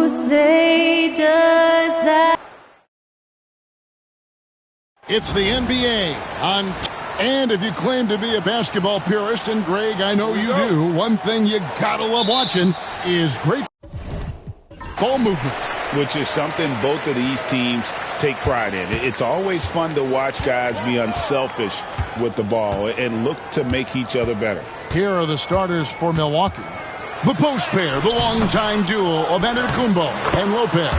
who say does that. It's the NBA on. And if you claim to be a basketball purist, and Greg, I know you do, one thing you gotta love watching is great ball movement. Which is something both of these teams take pride in. It's always fun to watch guys be unselfish with the ball and look to make each other better. Here are the starters for Milwaukee. The post pair, the longtime duo of Antetokounmpo and Lopez.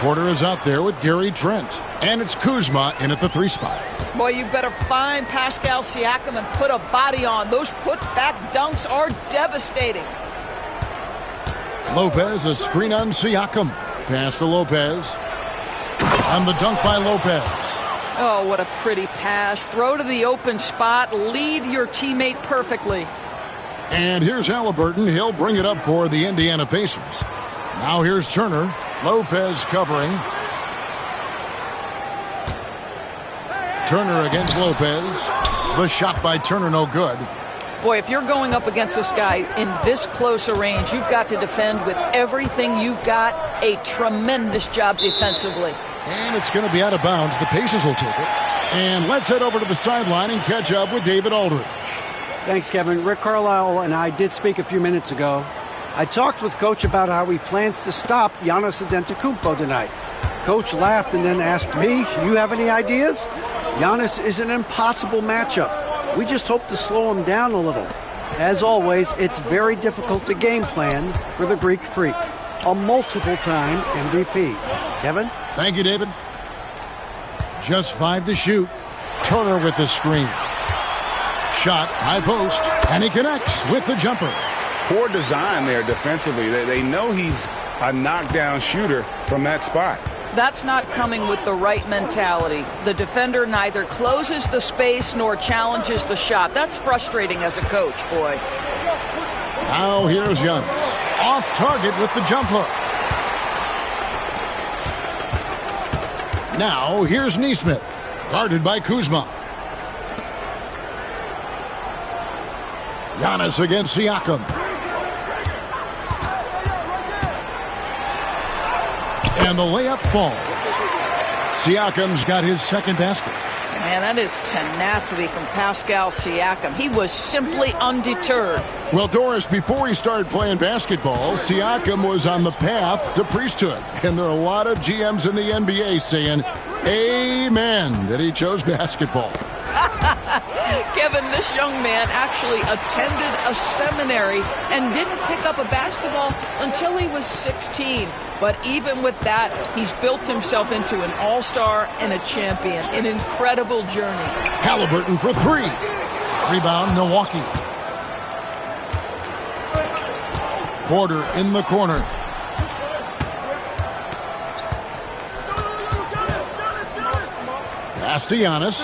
Porter is out there with Gary Trent. And it's Kuzma in at the 3 spot. Boy, you better find Pascal Siakam and put a body on. Those put-back dunks are devastating. Lopez, a screen on Siakam. Pass to Lopez. And the dunk by Lopez. Oh, what a pretty pass. Throw to the open spot. Lead your teammate perfectly. And here's Halliburton. He'll bring it up for the Indiana Pacers. Now here's Turner. Lopez covering. Turner against Lopez. The shot by Turner no good. Boy, if you're going up against this guy in this close a range, you've got to defend with everything you've got. A tremendous job defensively. And it's going to be out of bounds. The Pacers will take it. And let's head over to the sideline and catch up with David Aldridge. Thanks, Kevin. Rick Carlisle and I did speak a few minutes ago. I talked with Coach about how he plans to stop Giannis Antetokounmpo tonight. Coach laughed and then asked me, "You have any ideas?" Giannis is an impossible matchup. We just hope to slow him down a little. As always, it's very difficult to game plan for the Greek Freak, a multiple-time MVP. Kevin? Thank you, David. Just 5 to shoot. Turner with the screen. Shot, high post, and he connects with the jumper. Poor design there defensively. They know he's a knockdown shooter from that spot. That's not coming with the right mentality. The defender neither closes the space nor challenges the shot. That's frustrating as a coach, boy. Now here's Giannis. Off target with the jump hook. Now here's Nesmith. Guarded by Kuzma. Giannis against Siakam. And the layup falls. Siakam's got his second basket. Man, that is tenacity from Pascal Siakam. He was simply undeterred. Well, Doris, before he started playing basketball, Siakam was on the path to priesthood. And there are a lot of GMs in the NBA saying, amen, that he chose basketball. Kevin, this young man actually attended a seminary and didn't pick up a basketball until he was 16. But even with that, he's built himself into an all-star and a champion. An incredible journey. Halliburton for 3. Rebound, Milwaukee. Porter in the corner. Pass to Giannis.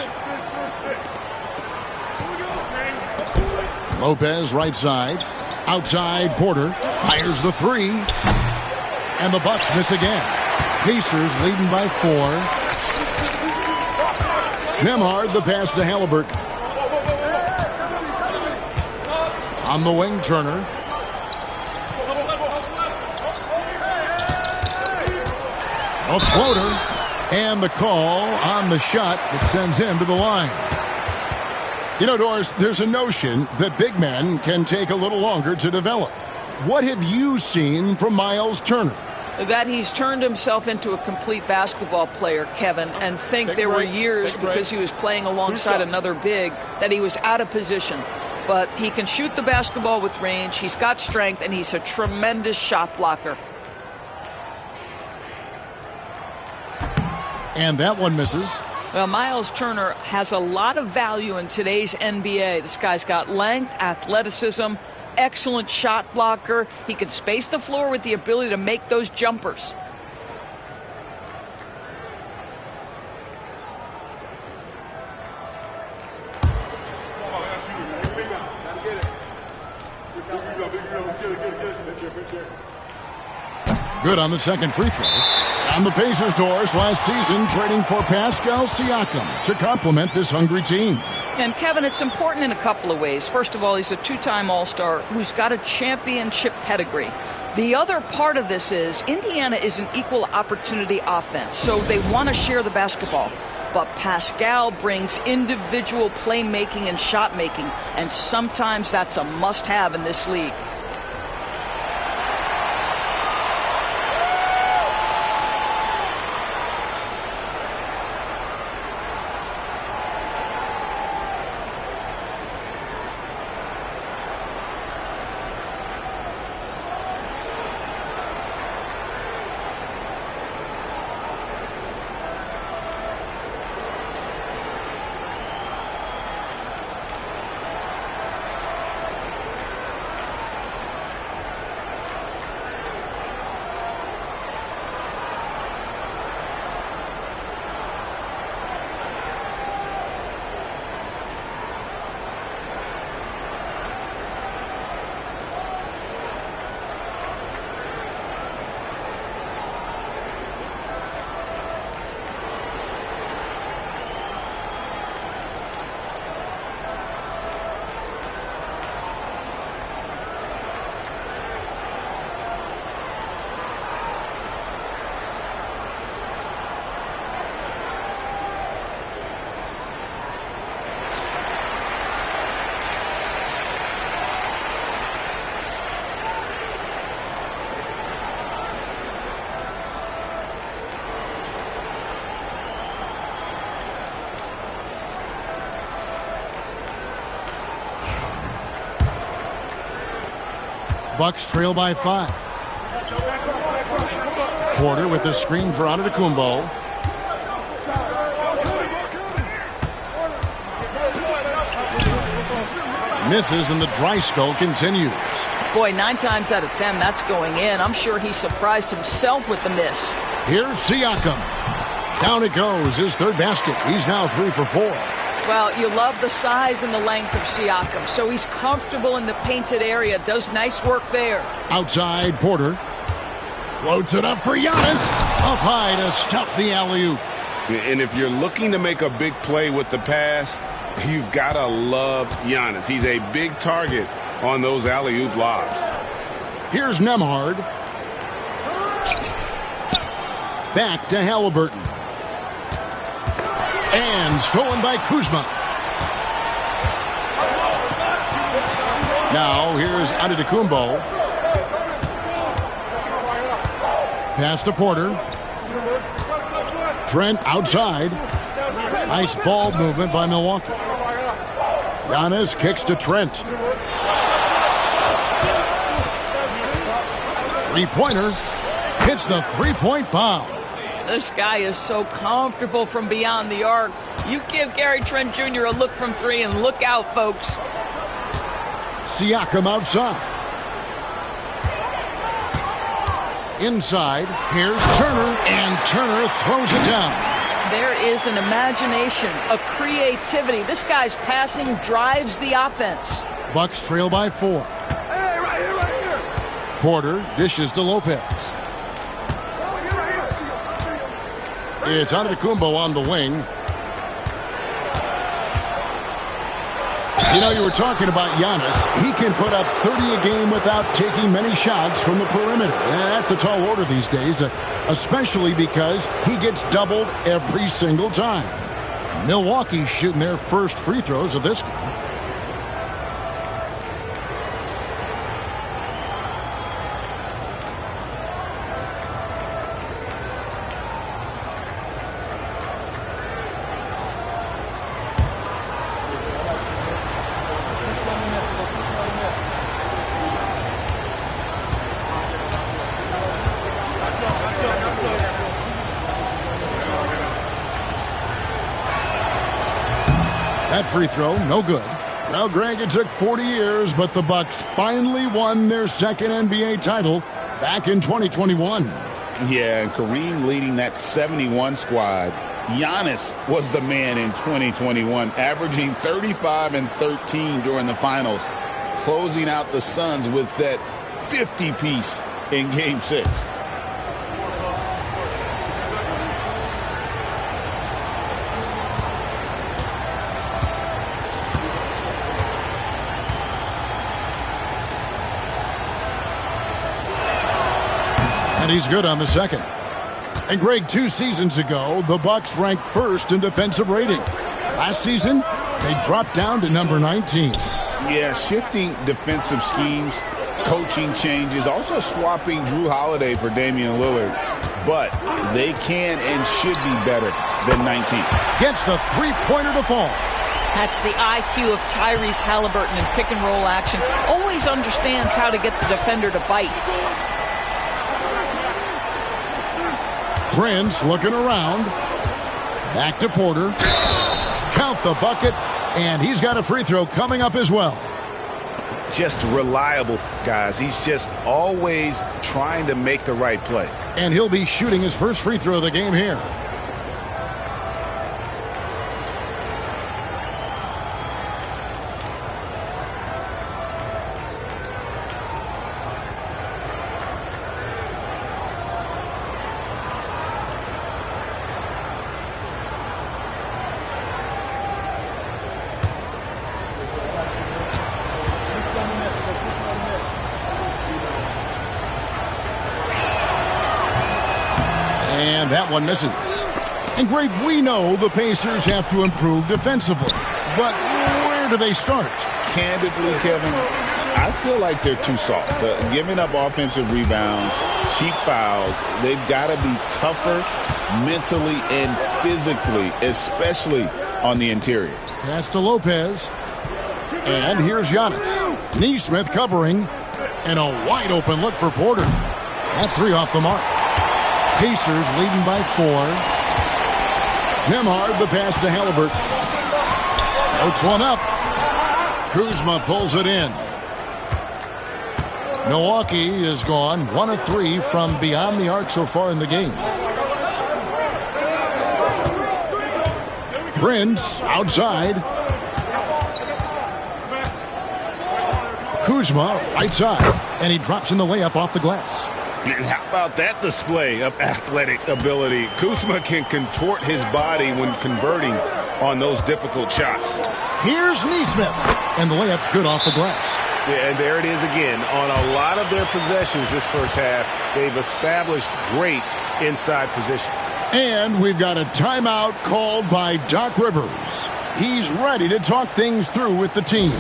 Lopez right side. Outside, Porter fires the 3. And the Bucks miss again. Pacers leading by 4. Nembhard the pass to Halliburton. On the wing, Turner. A floater. And the call on the shot that sends him to the line. You know, Doris, there's a notion that big men can take a little longer to develop. What have you seen from Miles Turner? That he's turned himself into a complete basketball player, Kevin, and think there were years because he was playing alongside another big that he was out of position. But he can shoot the basketball with range, he's got strength, and he's a tremendous shot blocker. And that one misses. Well, Miles Turner has a lot of value in today's NBA. This guy's got length, athleticism, excellent shot blocker. He can space the floor with the ability to make those jumpers. Good on the second free throw. On the Pacers, Doris, last season trading for Pascal Siakam to complement this hungry team. And, Kevin, it's important in a couple of ways. First of all, he's a two-time All-Star who's got a championship pedigree. The other part of this is Indiana is an equal opportunity offense, so they want to share the basketball. But Pascal brings individual playmaking and shot making, and sometimes that's a must-have in this league. Bucks trail by 5. Porter with the screen for Antetokounmpo. Misses and the dry spell continues. Boy, 9 times out of 10, that's going in. I'm sure he surprised himself with the miss. Here's Siakam. Down it goes, his third basket. He's now 3 for 4. Well, you love the size and the length of Siakam, so he's comfortable in the painted area, does nice work there. Outside, Porter. Floats it up for Giannis. Up high to stuff the alley-oop. And if you're looking to make a big play with the pass, you've got to love Giannis. He's a big target on those alley-oop lobs. Here's Nembhard. Back to Halliburton. And stolen by Kuzma. Now here's Antetokounmpo. Pass to Porter. Trent outside. Nice ball movement by Milwaukee. Giannis kicks to Trent. Three-pointer. Hits the three-point bomb. This guy is so comfortable from beyond the arc. You give Gary Trent Jr. a look from 3 and look out, folks. Siakam outside. Inside, here's Turner, and Turner throws it down. There is an imagination, a creativity. This guy's passing drives the offense. Bucks trail by 4. Hey, right here. Porter dishes to Lopez. It's Antetokounmpo on the wing. You know, you were talking about Giannis. He can put up 30 a game without taking many shots from the perimeter. That's a tall order these days, especially because he gets doubled every single time. Milwaukee's shooting their first free throws of this game. That free throw, no good. Well, Greg, it took 40 years, but the Bucks finally won their second NBA title back in 2021. Yeah, and Kareem leading that 71 squad. Giannis was the man in 2021, averaging 35 and 13 during the finals, closing out the Suns with that 50-piece in Game 6. And he's good on the second. And Greg, 2 seasons ago, the Bucks ranked first in defensive rating. Last season, they dropped down to number 19. Yeah, shifting defensive schemes, coaching changes, also swapping Drew Holiday for Damian Lillard. But they can and should be better than 19. Gets the three-pointer to fall. That's the IQ of Tyrese Halliburton in pick-and-roll action. Always understands how to get the defender to bite. Prince looking around. Back to Porter. Count the bucket, and he's got a free throw coming up as well. Just reliable, guys. He's just always trying to make the right play. And he'll be shooting his first free throw of the game here. And that one misses. And Greg, we know the Pacers have to improve defensively. But where do they start? Candidly, Kevin, I feel like they're too soft. Giving up offensive rebounds, cheap fouls, they've got to be tougher mentally and physically, especially on the interior. Pass to Lopez. And here's Giannis. Neesmith covering. And a wide open look for Porter. That three off the mark. Pacers leading by 4. Nembhard the pass to Halliburton. Floats one up. Kuzma pulls it in. Milwaukee is gone 1 of 3 from beyond the arc so far in the game. Prince outside. Kuzma right side. And he drops in the layup off the glass. And how about that display of athletic ability? Kuzma can contort his body when converting on those difficult shots. Here's Neesmith. And the layup's good off the glass. Yeah, and there it is again. On a lot of their possessions this first half, they've established great inside position. And we've got a timeout called by Doc Rivers. He's ready to talk things through with the team.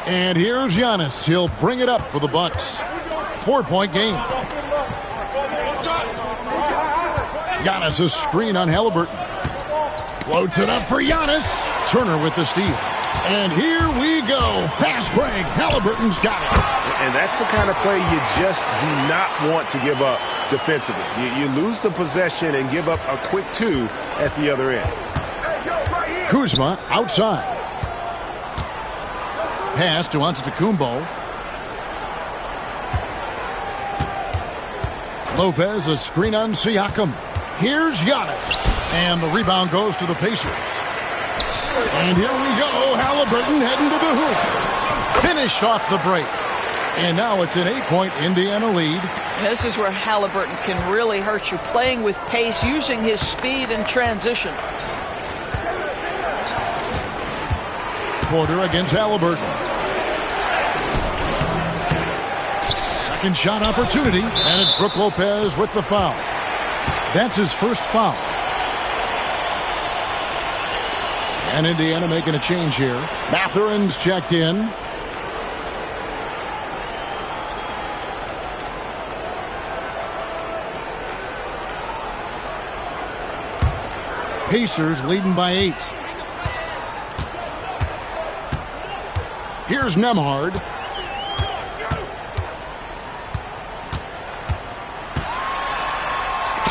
And here's Giannis. He'll bring it up for the Bucks. 4-point game. Giannis a screen on Halliburton. Floats it up for Giannis. Turner with the steal. And here we go. Fast break. Halliburton's got it. And that's the kind of play you just do not want to give up defensively. You lose the possession and give up a quick 2 at the other end. Kuzma outside. Pass to Antetokounmpo. Lopez a screen on Siakam. Here's Giannis. And the rebound goes to the Pacers. And here we go. Halliburton heading to the hoop. Finished off the break. And now it's an 8-point Indiana lead. This is where Halliburton can really hurt you, playing with pace, using his speed in transition. Porter against Halliburton. Second shot opportunity, and it's Brook Lopez with the foul. That's his first foul. And Indiana making a change here. Mathurin's checked in. Pacers leading by 8. Here's Nembhard.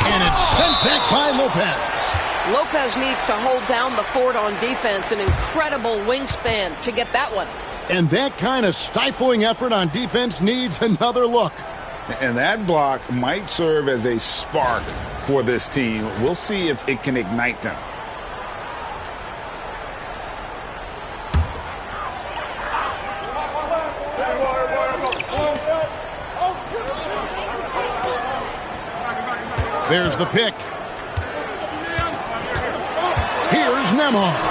And it's sent back by Lopez. Lopez needs to hold down the fort on defense. An incredible wingspan to get that one. And that kind of stifling effort on defense needs another look. And that block might serve as a spark for this team. We'll see if it can ignite them. There's the pick. Here's Nembhard.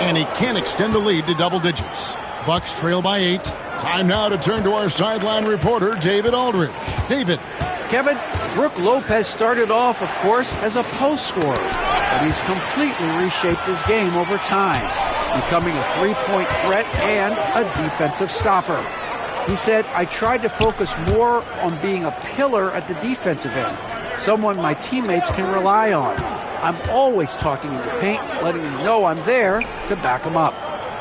And he can't extend the lead to double digits. Bucks trail by 8. Time now to turn to our sideline reporter, David Aldridge. David. Kevin, Brook Lopez started off, of course, as a post scorer, but he's completely reshaped his game over time, becoming a three-point threat and a defensive stopper. He said, I tried to focus more on being a pillar at the defensive end, someone my teammates can rely on. I'm always talking in the paint, letting them know I'm there to back them up.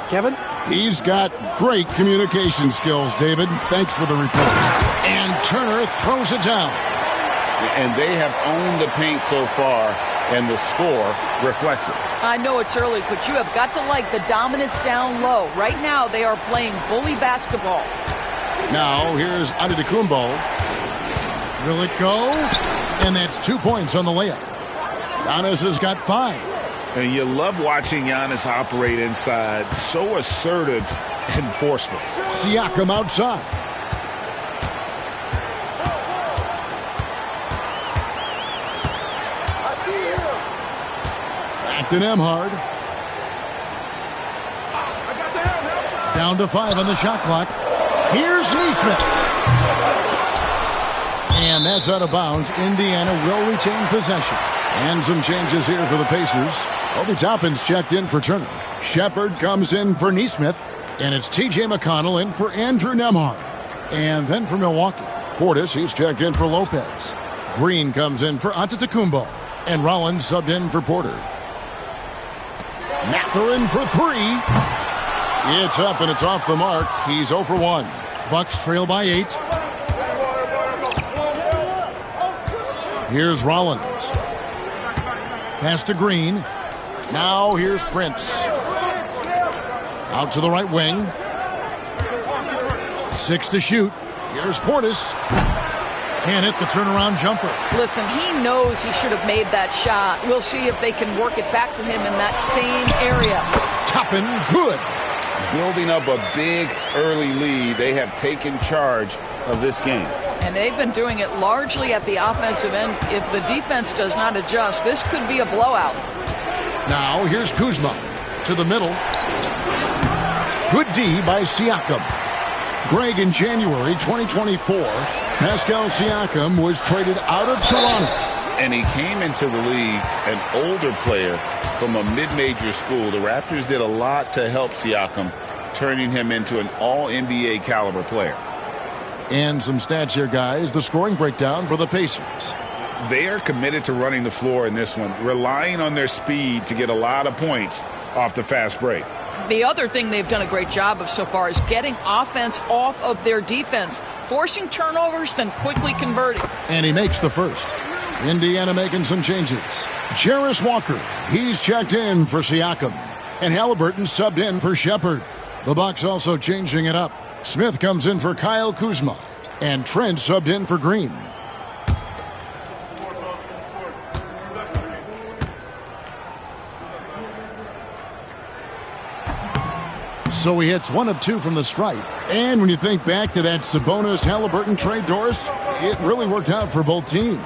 Kevin? He's got great communication skills, David. Thanks for the report. And Turner throws it down. And they have owned the paint so far, and the score reflects it. I know it's early, but you have got to like the dominance down low. Right now, they are playing bully basketball. Now, here's Antetokounmpo. Will it go? And that's 2 points on the layup. Giannis has got 5. And you love watching Giannis operate inside. So assertive and forceful. Siakam outside. I see him. Back to Nembhard. Down to 5 on the shot clock. Here's Nesmith. And that's out of bounds. Indiana will retain possession. And some changes here for the Pacers. Obi Toppin's checked in for Turner. Shepard comes in for Nesmith. And it's T.J. McConnell in for Andrew Nembhard. And then for Milwaukee, Portis, he's checked in for Lopez. Green comes in for Antetokounmpo. And Rollins subbed in for Porter. Mathurin for 3. It's up and it's off the mark. He's 0 for 1. Bucks trail by 8. Here's Rollins. Pass to Green. Now here's Prince. Out to the right wing. 6 to shoot. Here's Portis. Can't hit the turnaround jumper. Listen, he knows he should have made that shot. We'll see if they can work it back to him in that same area. Toppin, good. Building up a big early lead. They have taken charge of this game. And they've been doing it largely at the offensive end. If the defense does not adjust, this could be a blowout. Now here's Kuzma to the middle. Good D by Siakam. Greg, in January 2024, Pascal Siakam was traded out of Toronto. And he came into the league an older player from a mid-major school. The Raptors did a lot to help Siakam, turning him into an all-NBA caliber player. And some stats here, guys. The scoring breakdown for the Pacers. They are committed to running the floor in this one, relying on their speed to get a lot of points off the fast break. The other thing they've done a great job of so far is getting offense off of their defense, forcing turnovers, then quickly converting. And he makes the first. Indiana making some changes. Jarris Walker, he's checked in for Siakam. And Halliburton subbed in for Shepard. The Bucks also changing it up. Smith comes in for Kyle Kuzma. And Trent subbed in for Green. So he hits 1 of 2 from the stripe. And when you think back to that Sabonis-Halliburton trade, Doris, it really worked out for both teams.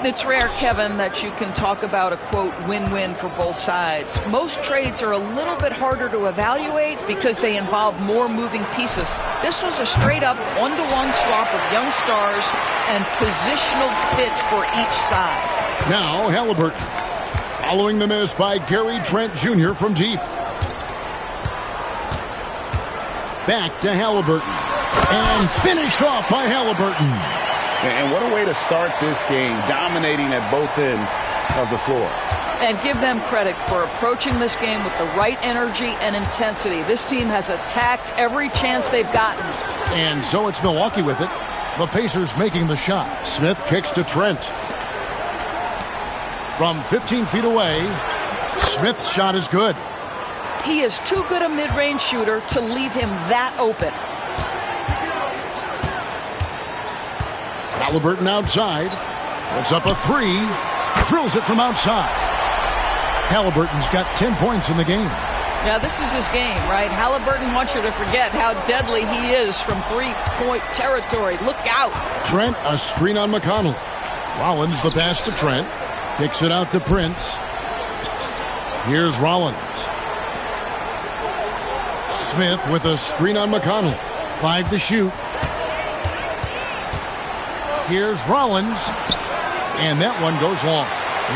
It's rare, Kevin, that you can talk about a, quote, win-win for both sides. Most trades are a little bit harder to evaluate because they involve more moving pieces. This was a straight-up one-to-one swap of young stars and positional fits for each side. Now Halliburton, following the miss by Gary Trent Jr. from deep. Back to Halliburton. And finished off by Halliburton. And what a way to start this game, dominating at both ends of the floor. And give them credit for approaching this game with the right energy and intensity. This team has attacked every chance they've gotten. And so it's Milwaukee with it. The Pacers making the shot. Smith kicks to Trent. From 15 feet away, Smith's shot is good. He is too good a mid-range shooter to leave him that open. Halliburton outside. Puts up a 3. Drills it from outside. Halliburton's got 10 points in the game. Yeah, this is his game, right? Halliburton wants you to forget how deadly he is from three-point territory. Look out. Trent, a screen on McConnell. Rollins the pass to Trent. Kicks it out to Prince. Here's Rollins. Smith with a screen on McConnell. 5 to shoot. Here's Rollins. And that one goes long.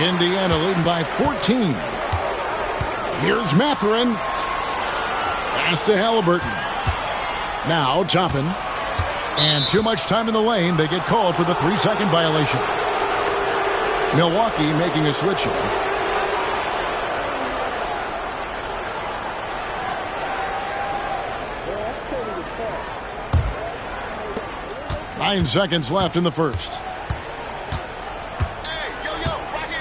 Indiana leading by 14. Here's Mathurin. Pass to Halliburton. Now Toppin. And too much time in the lane. They get called for the 3-second violation. Milwaukee making a switch here. Nine seconds left in the first. Hey,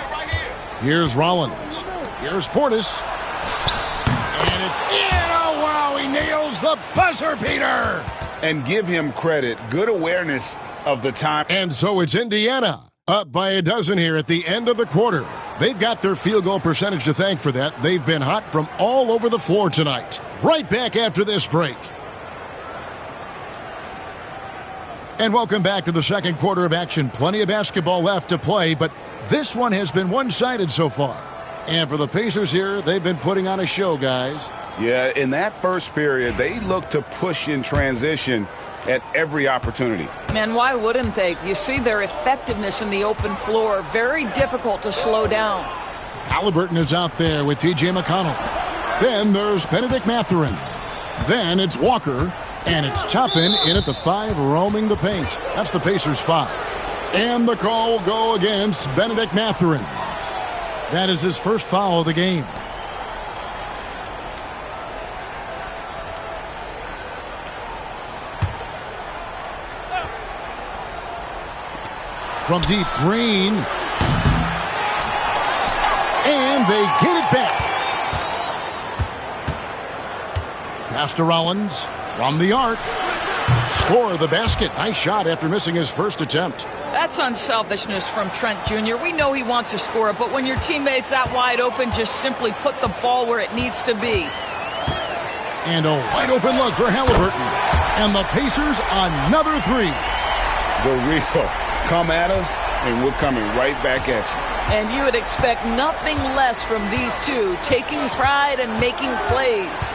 right here. Here's Rollins. Here's Portis. And it's in. Oh, wow, he nails the buzzer beater. And give him credit. Good awareness of the time. And so it's Indiana up by a dozen here at the end of the quarter. They've got their field goal percentage to thank for that. They've been hot from all over the floor tonight. Right back after this break. And welcome back to the second quarter of action. Plenty of basketball left to play, but this one has been one-sided so far. And for the Pacers here, they've been putting on a show, guys. Yeah, in that first period, they looked to push in transition at every opportunity. Man, why wouldn't they? You see their effectiveness in the open floor. Very difficult to slow down. Halliburton is out there with T.J. McConnell. Then there's Benedict Mathurin. Then it's Walker. And it's Toppin in at the 5, roaming the paint. That's the Pacers' 5. And the call will go against Benedict Mathurin. That is his first foul of the game. From deep, Green. And they get it back. Pass to Rollins. From the arc. Score the basket. Nice shot after missing his first attempt. That's unselfishness from Trent Jr. We know he wants to score, but when your teammate's that wide open, just simply put the ball where it needs to be. And a wide open look for Halliburton. And the Pacers another 3. The real. Come at us, and we're coming right back at you. And you would expect nothing less from these two, taking pride and making plays.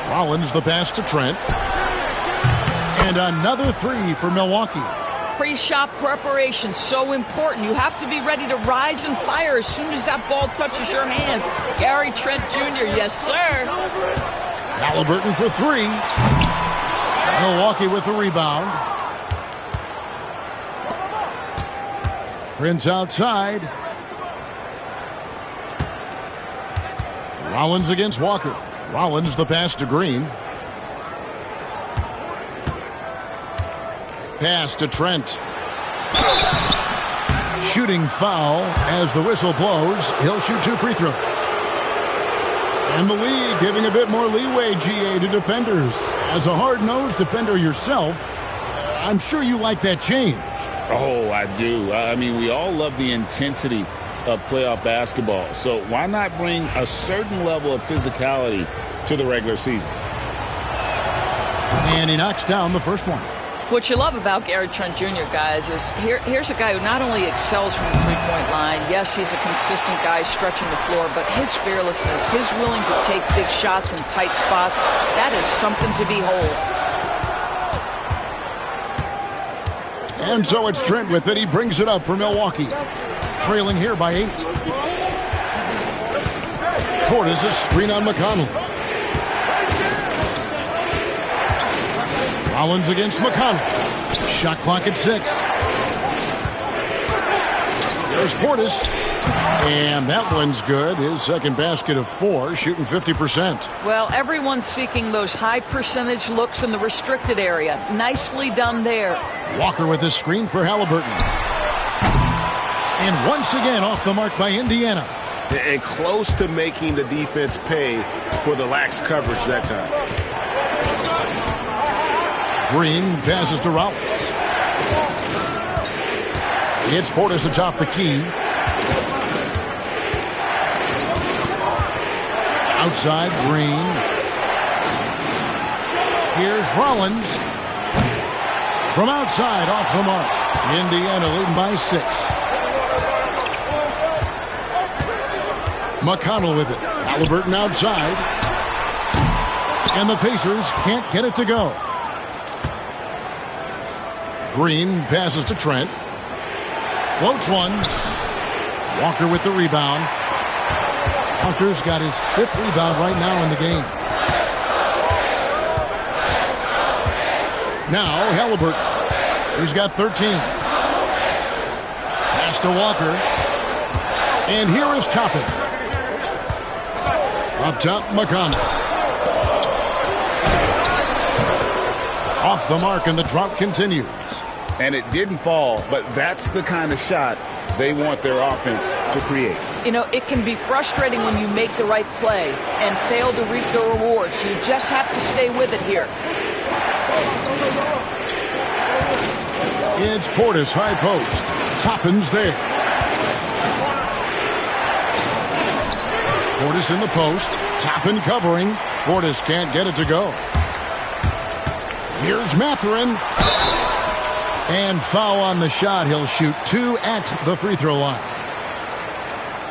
Rollins the pass to Trent. And another 3 for Milwaukee. Pre-shot preparation, so important. You have to be ready to rise and fire as soon as that ball touches your hands. Gary Trent Jr., yes, sir. Halliburton for 3. Milwaukee with the rebound. Prince outside. Rollins against Walker. Rollins the pass to Green. Pass to Trent. Shooting foul as the whistle blows. He'll shoot 2 free throws. And the league giving a bit more leeway, GA, to defenders. As a hard-nosed defender yourself, I'm sure you like that change. Oh, I do. I mean, we all love the intensity of playoff basketball. So why not bring a certain level of physicality to the regular season? And he knocks down the first one. What you love about Gary Trent Jr., guys, is here's a guy who not only excels from the three-point line, yes, he's a consistent guy stretching the floor, but his fearlessness, his willing to take big shots in tight spots, that is something to behold. And so it's Trent with it. He brings it up for Milwaukee. Trailing here by 8. Portis a screen on McConnell. Rollins against McConnell. Shot clock at 6. There's Portis. And that one's good. His second basket of 4, shooting 50%. Well, everyone's seeking those high percentage looks in the restricted area. Nicely done there. Walker with a screen for Halliburton. And once again off the mark by Indiana. And close to making the defense pay for the lax coverage that time. Green passes to Rollins. It's Portis atop the key. Outside, Green. Here's Rollins. From outside, off the mark. Indiana leading by 6. McConnell with it. Halliburton outside. And the Pacers can't get it to go. Green passes to Trent. Floats one. Walker with the rebound. Walker's got his 5th rebound right now in the game. Now Halliburton. He's got 13. Pass to Walker. And here is Toppin. Up top, McConnell. Off the mark, and the drought continues. And it didn't fall, but that's the kind of shot they want their offense to create. You know, it can be frustrating when you make the right play and fail to reap the rewards. You just have to stay with it here. It's Portis, high post. Toppin's there. Portis in the post. Toppin covering. Portis can't get it to go. Here's Mathurin. And foul on the shot. He'll shoot 2 at the free throw line.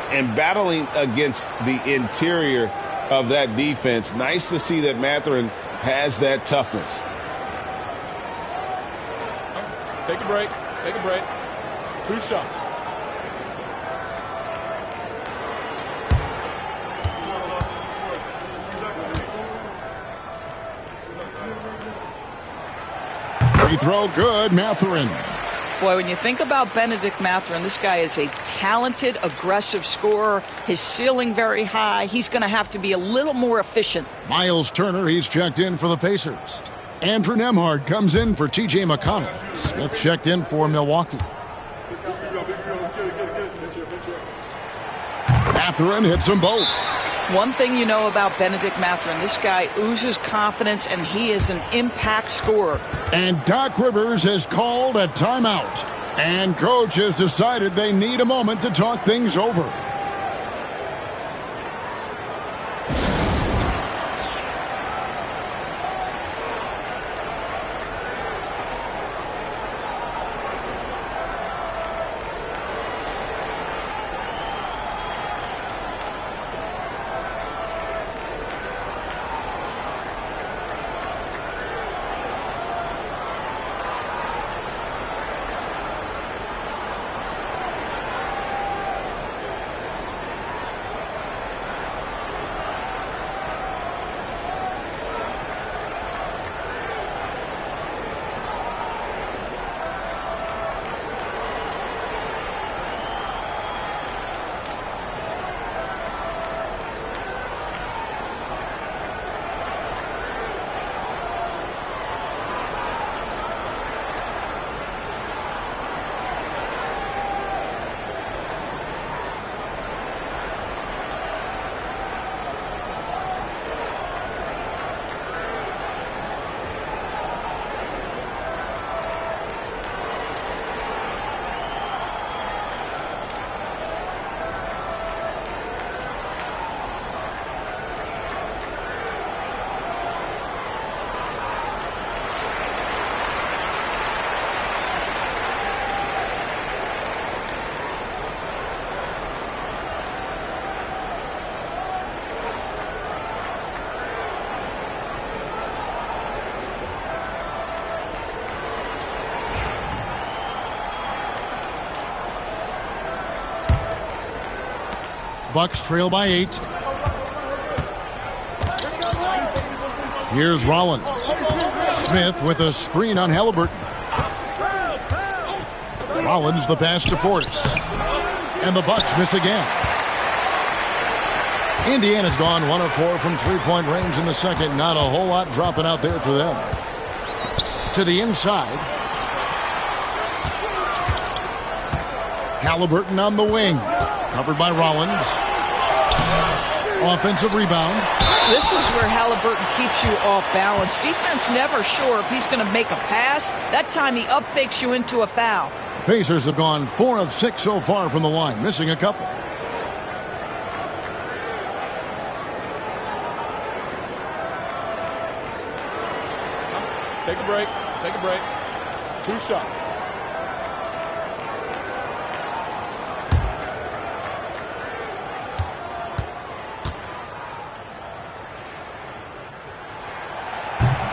And battling against the interior of that defense, nice to see that Mathurin has that toughness. Take a break. Take a break. 2 shots. Free throw good, Mathurin. Boy, when you think about Benedict Mathurin, this guy is a talented, aggressive scorer. His ceiling very high. He's going to have to be a little more efficient. Miles Turner, he's checked in for the Pacers. Andrew Nembhard comes in for T.J. McConnell. Smith checked in for Milwaukee. Mathurin hits them both. One thing you know about Benedict Mathurin, this guy oozes confidence, and he is an impact scorer. And Doc Rivers has called a timeout. And Coach has decided they need a moment to talk things over. Bucks trail by 8. Here's Rollins. Smith with a screen on Halliburton. Rollins the pass to Portis. And the Bucks miss again. Indiana's gone 1 of 4 from three-point range in the second. Not a whole lot dropping out there for them. To the inside. Halliburton on the wing. Covered by Rollins. Offensive rebound. This is where Halliburton keeps you off balance. Defense never sure if he's going to make a pass. That time he up fakes you into a foul. Pacers have gone 4 of 6 so far from the line, missing a couple. Take a break. Take a break. 2 shots.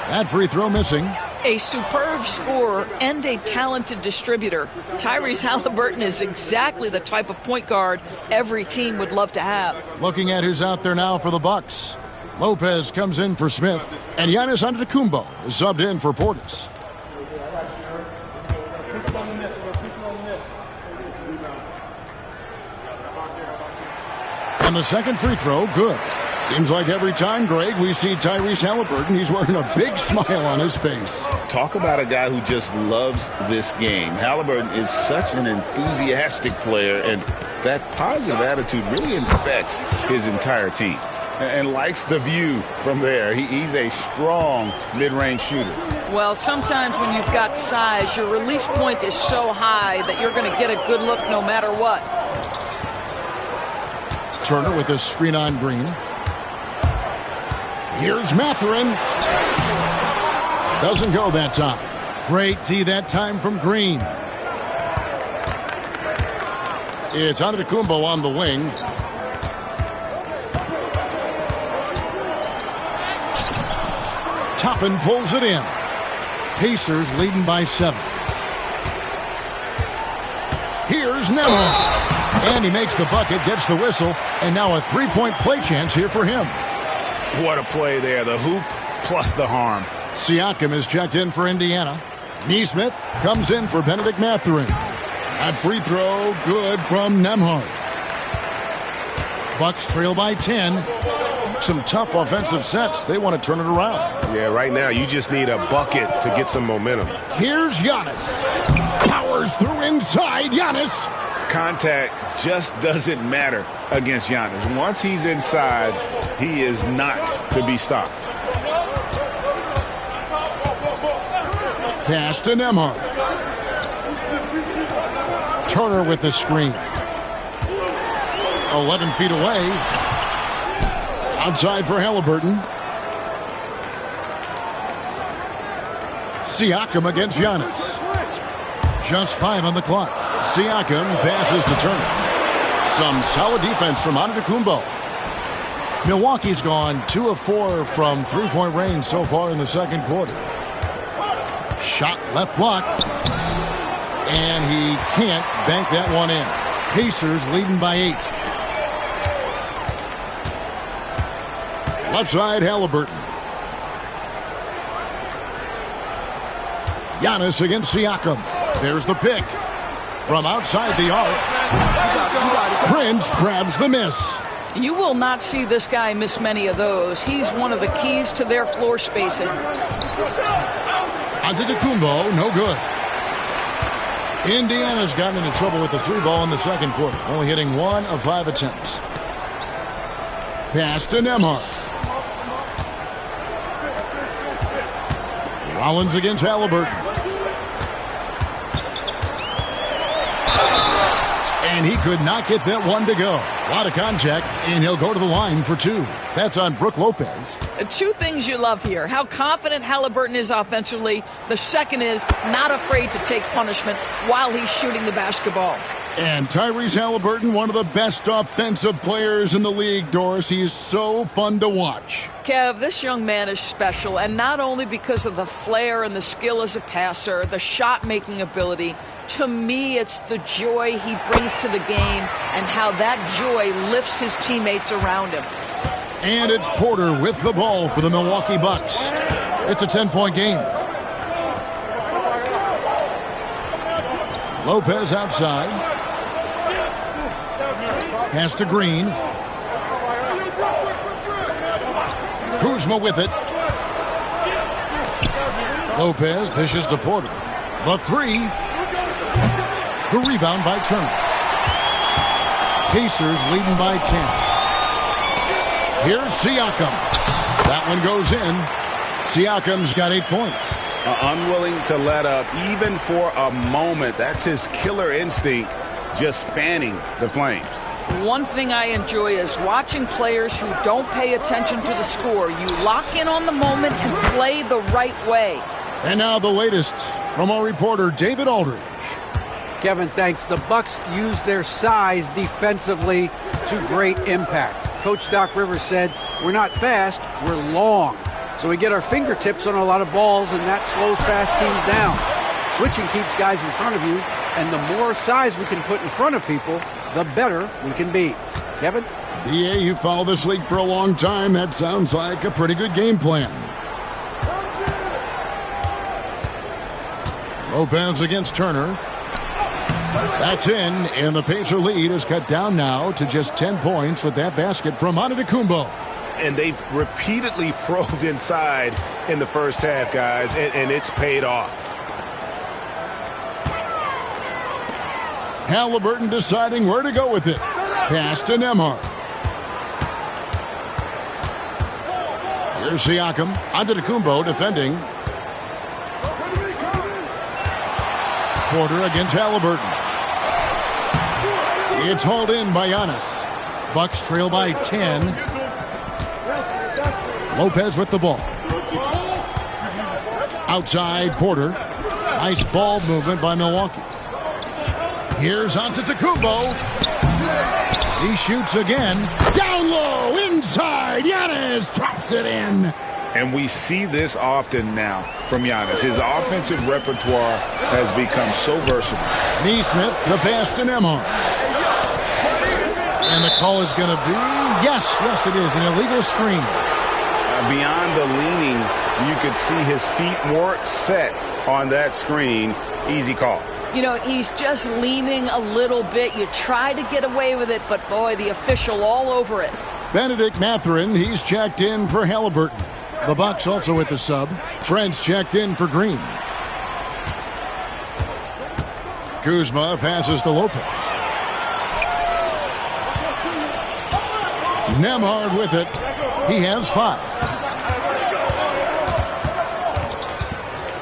That free throw missing. A superb scorer and a talented distributor. Tyrese Halliburton is exactly the type of point guard every team would love to have. Looking at who's out there now for the Bucks. Lopez comes in for Smith, and Giannis Antetokounmpo is subbed in for Portis. And the second free throw, good. Seems like every time, Greg, we see Tyrese Halliburton, he's wearing a big smile on his face. Talk about a guy who just loves this game. Halliburton is such an enthusiastic player, and that positive attitude really infects his entire team. And likes the view from there. He's a strong mid-range shooter. Well, sometimes when you've got size, your release point is so high that you're going to get a good look no matter what. Turner with a screen on Green. Here's Mathurin. Doesn't go that time. Great D that time from Green. It's Antetokounmpo on the wing. Toppin pulls it in. Pacers leading by 7. Here's Nemo. And he makes the bucket, gets the whistle, and now a three-point play chance here for him. What a play there. The hoop plus the harm. Siakam is checked in for Indiana. Nesmith comes in for Benedict Mathurin. That free throw, good from Nembhard. Bucks trail by 10. Some tough offensive sets. They want to turn it around. Yeah, right now you just need a bucket to get some momentum. Here's Giannis. Powers through inside. Giannis. Contact just doesn't matter against Giannis. Once he's inside, he is not to be stopped. Pass to Nembhard. Turner with the screen. 11 feet away. Outside for Halliburton. Siakam against Giannis. Just 5 on the clock. Siakam passes to Turner. Some solid defense from Antetokounmpo. Milwaukee's gone 2 of 4 from three-point range so far in the second quarter. Shot left block. And he can't bank that one in. Pacers leading by 8. Left side, Halliburton. Giannis against Siakam. There's the pick. From outside the arc. Prince grabs the miss. You will not see this guy miss many of those. He's one of the keys to their floor spacing. Antetokounmpo, no good. Indiana's gotten into trouble with the 3-ball in the second quarter, only hitting 1 of 5 attempts. Pass to Nembhard. Rollins against Halliburton. And he could not get that one to go. A lot of contact, and he'll go to the line for 2. That's on Brook Lopez. 2 things you love here. How confident Halliburton is offensively. The second is not afraid to take punishment while he's shooting the basketball. And Tyrese Halliburton, one of the best offensive players in the league, Doris. He's so fun to watch. Kev, this young man is special, and not only because of the flair and the skill as a passer, the shot-making ability. To me, it's the joy he brings to the game and how that joy lifts his teammates around him. And it's Porter with the ball for the Milwaukee Bucks. It's a 10-point game. Lopez outside. Pass to Green. Kuzma with it. Lopez dishes to Porter. The three. The rebound by Turner. Pacers leading by 10. Here's Siakam. That one goes in. Siakam's got 8 points. Unwilling to let up even for a moment. That's his killer instinct, just fanning the flames. One thing I enjoy is watching players who don't pay attention to the score. You lock in on the moment and play the right way. And now the latest from our reporter, David Aldridge. Kevin, thanks. The Bucks use their size defensively to great impact. Coach Doc Rivers said, we're not fast, we're long. So we get our fingertips on a lot of balls, and that slows fast teams down. Switching keeps guys in front of you, and the more size we can put in front of people, the better we can be. Kevin? BA, you follow this league for a long time. That sounds like a pretty good game plan. Lopez against Turner. That's in, and the Pacer lead is cut down now to just 10 points with that basket from Antetokounmpo. And they've repeatedly probed inside in the first half, guys, and it's paid off. Halliburton deciding where to go with it. Pass to Nembhard. Here's Siakam. Antetokounmpo defending. Porter against Halliburton. It's hauled in by Giannis. Bucks trail by 10. Lopez with the ball. Outside Porter. Nice ball movement by Milwaukee. Here's Antetokounmpo. He shoots again. Down low, inside. Giannis drops it in. And we see this often now from Giannis. His offensive repertoire has become so versatile. Neesmith, the pass to Nembhard. And the call is going to be, yes, it is, an illegal screen. Beyond the leaning, you could see his feet more set on that screen. Easy call. You know, he's just leaning a little bit. You try to get away with it, but boy, the official all over it. Benedict Mathurin, he's checked in for Halliburton. The Bucks also with the sub. Trent's checked in for Green. Kuzma passes to Lopez. Nembhard with it. He has 5.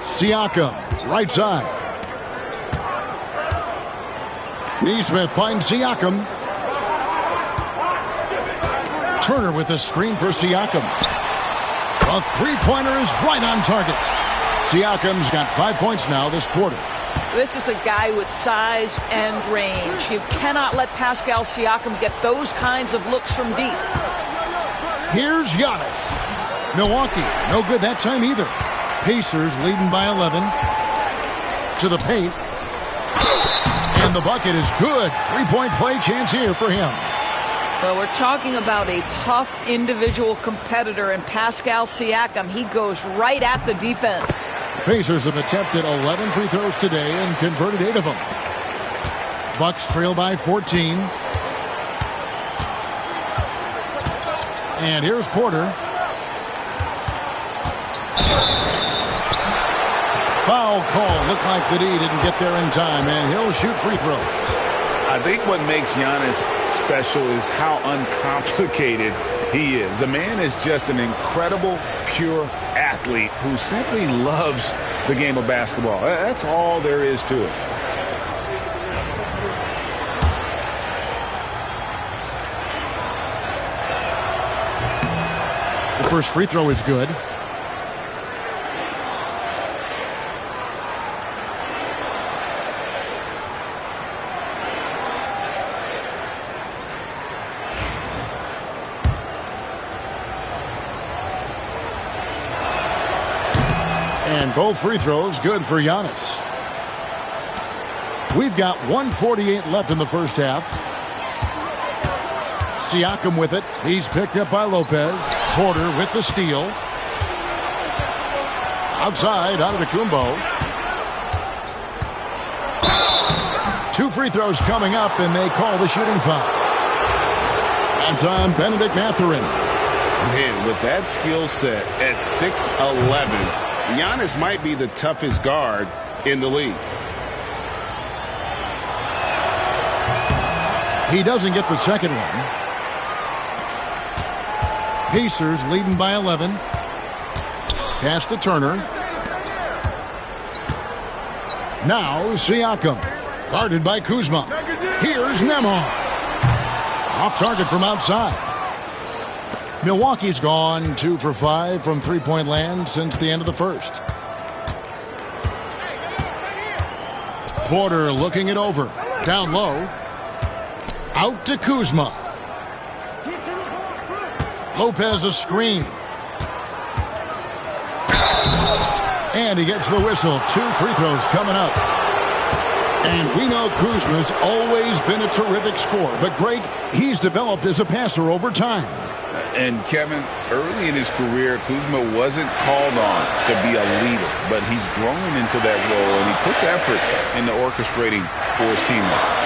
Siakam, right side. Neesmith finds Siakam. Turner with a screen for Siakam. A three-pointer is right on target. Siakam's got 5 points now this quarter. This is a guy with size and range. You cannot let Pascal Siakam get those kinds of looks from deep. Here's Giannis. Milwaukee, no good that time either. Pacers leading by 11. To the paint. And the bucket is good. Three-point play chance here for him. Well, we're talking about a tough individual competitor in Pascal Siakam. He goes right at the defense. Pacers have attempted 11 free throws today and converted 8 of them. Bucks trail by 14. And here's Porter. Foul call. Looked like the D didn't get there in time, and he'll shoot free throws. I think what makes Giannis special is how uncomplicated he is. The man is just an incredible, pure athlete who simply loves the game of basketball. That's all there is to it. The first free throw is good. And both free throws good for Giannis. We've got 1:48 left in the first half. Siakam with it. He's picked up by Lopez. Porter with the steal. Outside, Antetokounmpo. 2 free throws coming up, and they call the shooting foul. That's on Benedict Mathurin. Man, with that skill set at 6'11", Giannis might be the toughest guard in the league. He doesn't get the second one. Pacers leading by 11. Pass to Turner. Now Siakam. Guarded by Kuzma. Here's Nembhard. Off target from outside. Milwaukee's gone 2 for 5 from three-point land since the end of the first. Porter looking it over. Down low. Out to Kuzma. Lopez a screen. And he gets the whistle. 2 free throws coming up. And we know Kuzma's always been a terrific scorer. But, Greg, he's developed as a passer over time. And, Kevin, early in his career, Kuzma wasn't called on to be a leader. But he's grown into that role, and he puts effort into orchestrating for his teammates.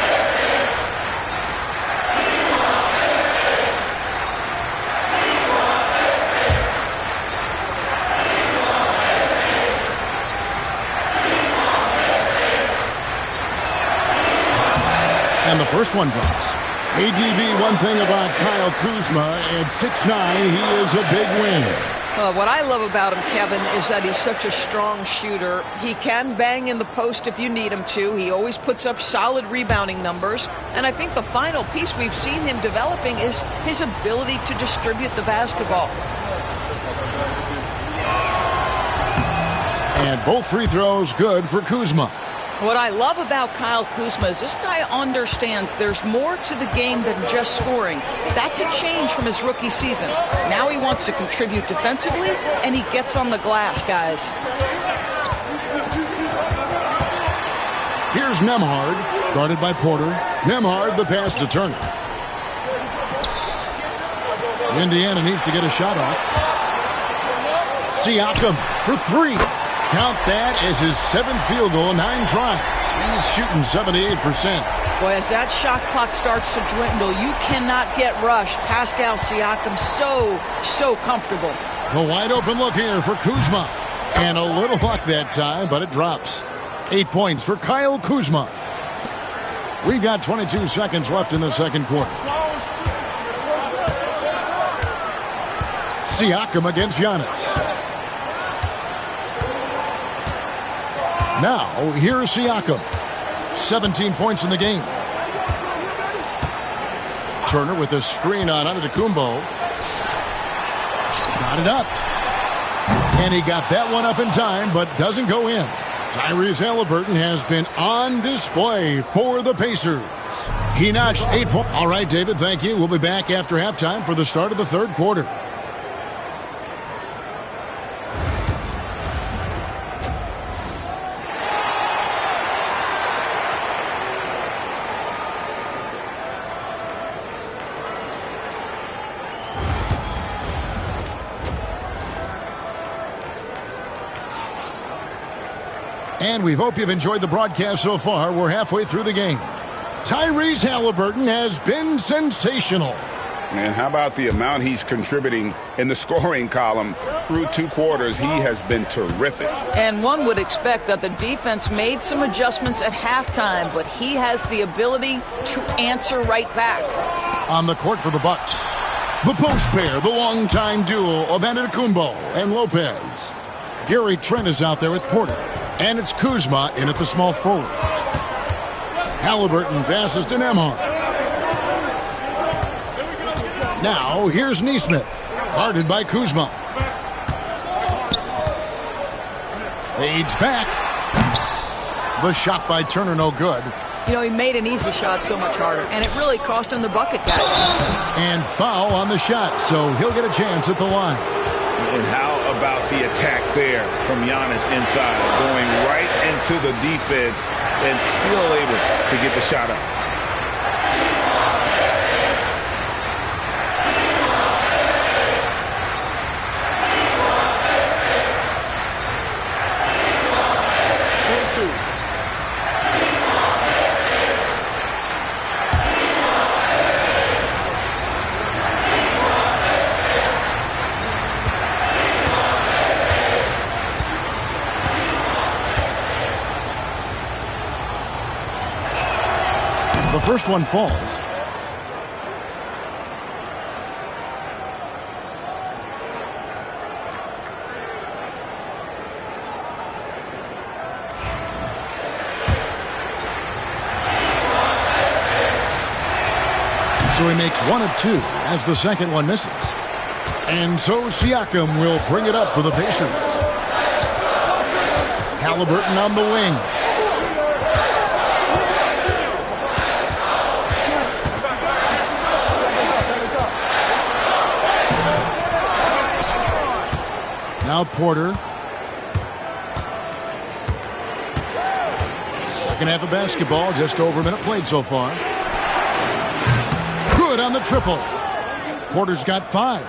And the first one drops. ADB, one thing about Kyle Kuzma, at 6'9", he is a big win. What I love about him, Kevin, is that he's such a strong shooter. He can bang in the post if you need him to. He always puts up solid rebounding numbers. And I think the final piece we've seen him developing is his ability to distribute the basketball. And both free throws good for Kuzma. What I love about Kyle Kuzma is this guy understands there's more to the game than just scoring. That's a change from his rookie season. Now he wants to contribute defensively, and he gets on the glass, guys. Here's Nembhard, guarded by Porter. Nembhard, the pass to Turner. Indiana needs to get a shot off. Siakam for 3. Count that as his 7th field goal, 9 tries. He's shooting 78%. Boy, as that shot clock starts to dwindle, you cannot get rushed. Pascal Siakam so comfortable. The wide open look here for Kuzma. And a little luck that time, but it drops. 8 points for Kyle Kuzma. We've got 22 seconds left in the second quarter. Siakam against Giannis. Now, here's Siakam. 17 points in the game. Turner with a screen on Antetokounmpo. Got it up. And he got that one up in time, but doesn't go in. Tyrese Haliburton has been on display for the Pacers. He notched 8 points. All right, David, thank you. We'll be back after halftime for the start of the third quarter. And we hope you've enjoyed the broadcast so far. We're halfway through the game. Tyrese Haliburton has been sensational. And how about the amount he's contributing in the scoring column through 2 quarters? He has been terrific. And one would expect that the defense made some adjustments at halftime, but he has the ability to answer right back. On the court for the Bucks, the post pair, the longtime duo of Antetokounmpo and Lopez. Gary Trent is out there with Porter. And it's Kuzma in at the small forward. Haliburton passes to Nembhard. Now, here's Nesmith, guarded by Kuzma. Fades back. The shot by Turner, no good. You know, he made an easy shot so much harder, and it really cost him the bucket, guys. And foul on the shot, so he'll get a chance at the line. And how about the attack there from Giannis inside, going right and to the defense and still able to get the shot up. The first one falls. So he makes 1 of 2 as the second one misses. And so Siakam will bring it up for the Pacers. Halliburton on the wing. Now Porter. Second half of basketball, just over a minute played so far. Good on the triple. Porter's got 5.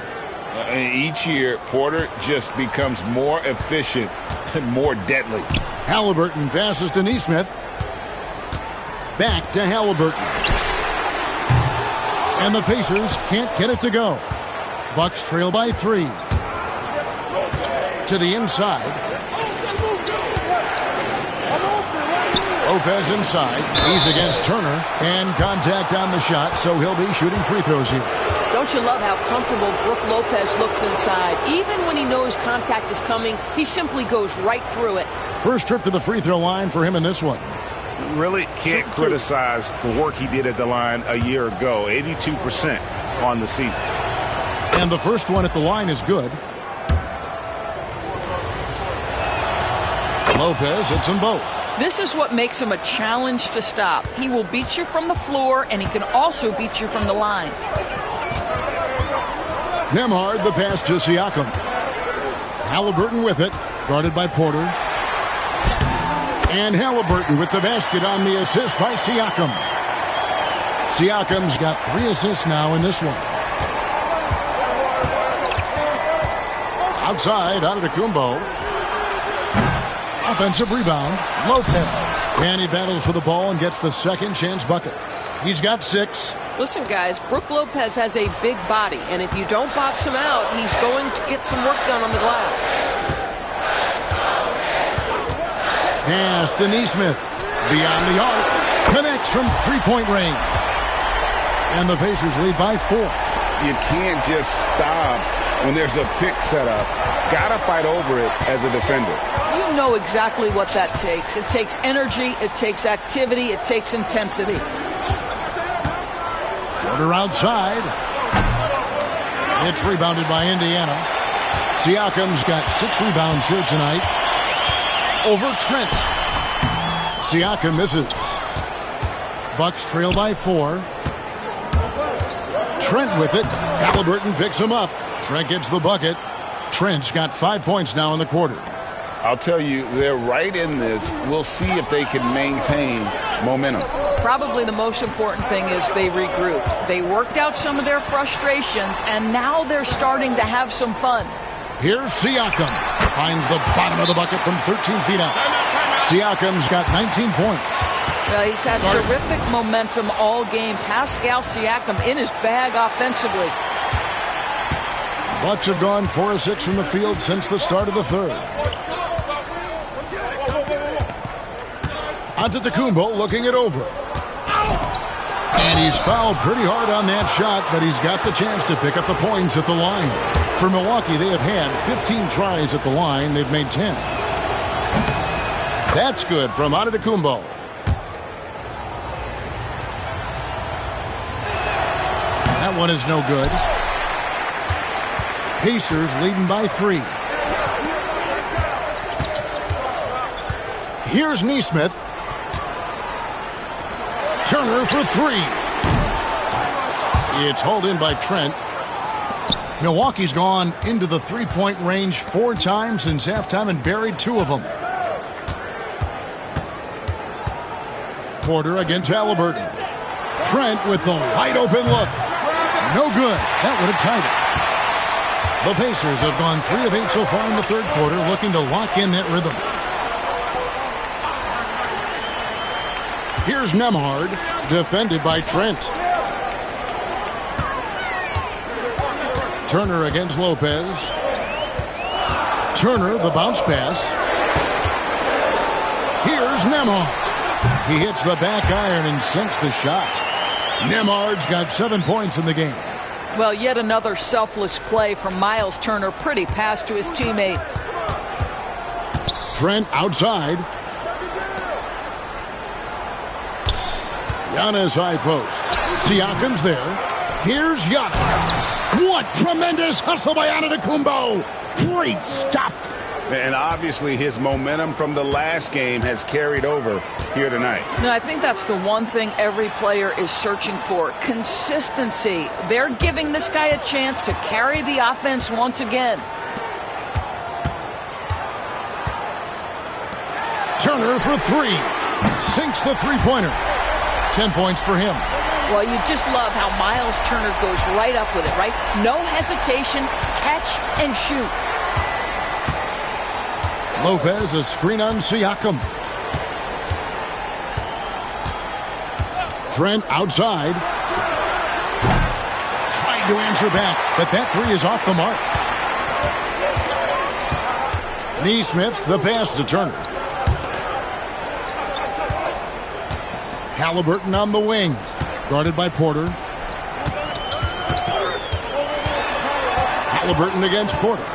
Each year, Porter just becomes more efficient and more deadly. Halliburton passes to Nesmith. Back to Halliburton. And the Pacers can't get it to go. Bucks trail by 3. To the inside. Lopez inside. He's against Turner. And contact on the shot, so he'll be shooting free throws here. Don't you love how comfortable Brook Lopez looks inside? Even when he knows contact is coming, he simply goes right through it. First trip to the free throw line for him in this one. Really can't criticize the work he did at the line a year ago. 82% on the season. And the first one at the line is good. Lopez hits them both. This is what makes him a challenge to stop. He will beat you from the floor, and he can also beat you from the line. Nembhard, the pass to Siakam. Halliburton with it, guarded by Porter. And Halliburton with the basket on the assist by Siakam. Siakam's got 3 assists now in this one. Outside, Antetokounmpo. Offensive rebound, Lopez. And he battles for the ball and gets the second chance bucket. He's got 6. Listen, guys, Brook Lopez has a big body, and if you don't box him out, he's going to get some work done on the glass. Pass to Nesmith. Beyond the arc. Connects from three-point range. And the Pacers lead by 4. You can't just stop when there's a pick set up. Gotta fight over it as a defender. You know exactly what that takes. It takes energy, it takes activity, it takes intensity. Porter outside. It's rebounded by Indiana. Siakam's got 6 rebounds here tonight. Over Trent. Siakam misses. Bucks trail by 4. Trent with it. Halliburton picks him up. Trent gets the bucket. Trent's got 5 points now in the quarter. I'll tell you, they're right in this. We'll see if they can maintain momentum. Probably the most important thing is they regroup. They worked out some of their frustrations, and now they're starting to have some fun. Here's Siakam. Finds the bottom of the bucket from 13 feet out. Siakam's got 19 points. Well, he's had terrific momentum all game. Pascal Siakam in his bag offensively. Bucks have gone 4 of 6 from the field since the start of the third. Antetokounmpo looking it over. And he's fouled pretty hard on that shot, but he's got the chance to pick up the points at the line. For Milwaukee, they have had 15 tries at the line. They've made 10. That's good from Antetokounmpo. That one is no good. Pacers leading by 3. Here's Nesmith. Turner for 3. It's hauled in by Trent. Milwaukee's gone into the three-point range 4 times since halftime and buried 2 of them. Porter against Halliburton. Trent with the wide open look. No good. That would have tied it. The Pacers have gone 3 of 8 so far in the third quarter, looking to lock in that rhythm. Here's Nembhard, defended by Trent. Turner against Lopez. Turner, the bounce pass. Here's Nembhard. He hits the back iron and sinks the shot. Nembhard's got 7 points in the game. Well, yet another selfless play from Miles Turner. Pretty pass to his teammate. Trent outside. Giannis high post. Siakam's there. Here's Giannis. What tremendous hustle by Antetokounmpo. Great stuff. And obviously his momentum from the last game has carried over here tonight. No, I think that's the one thing every player is searching for. Consistency. They're giving this guy a chance to carry the offense once again. Turner for 3. Sinks the three-pointer. 10 points for him. Well, you just love how Miles Turner goes right up with it, right? No hesitation, catch and shoot. Lopez, a screen on Siakam. Trent outside. Tried to answer back, but that 3 is off the mark. Nesmith, the pass to Turner. Halliburton on the wing, guarded by Porter. Halliburton against Porter.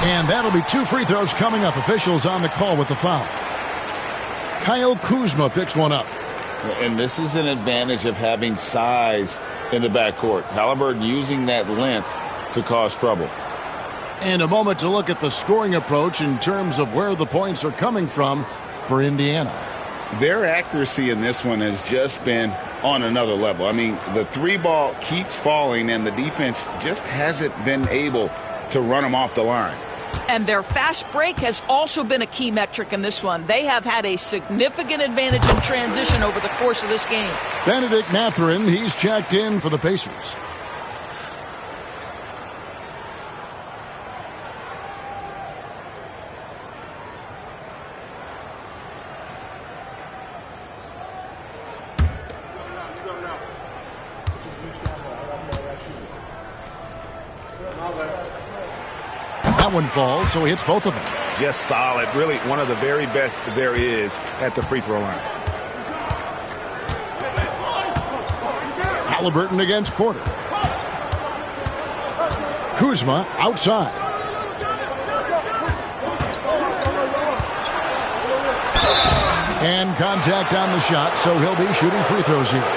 And that'll be 2 free throws coming up. Officials on the call with the foul. Kyle Kuzma picks one up. And this is an advantage of having size in the backcourt. Halliburton using that length to cause trouble. And a moment to look at the scoring approach in terms of where the points are coming from for Indiana. Their accuracy in this one has just been on another level. I mean, the 3-ball keeps falling, and the defense just hasn't been able to run them off the line. And their fast break has also been a key metric in this one. They have had a significant advantage in transition over the course of this game. Bennedict Mathurin, he's checked in for the Pacers. That one falls, so he hits both of them. Just solid. Really one of the very best there is at the free throw line. Halliburton against Porter. Kuzma outside. And contact on the shot, so he'll be shooting free throws here.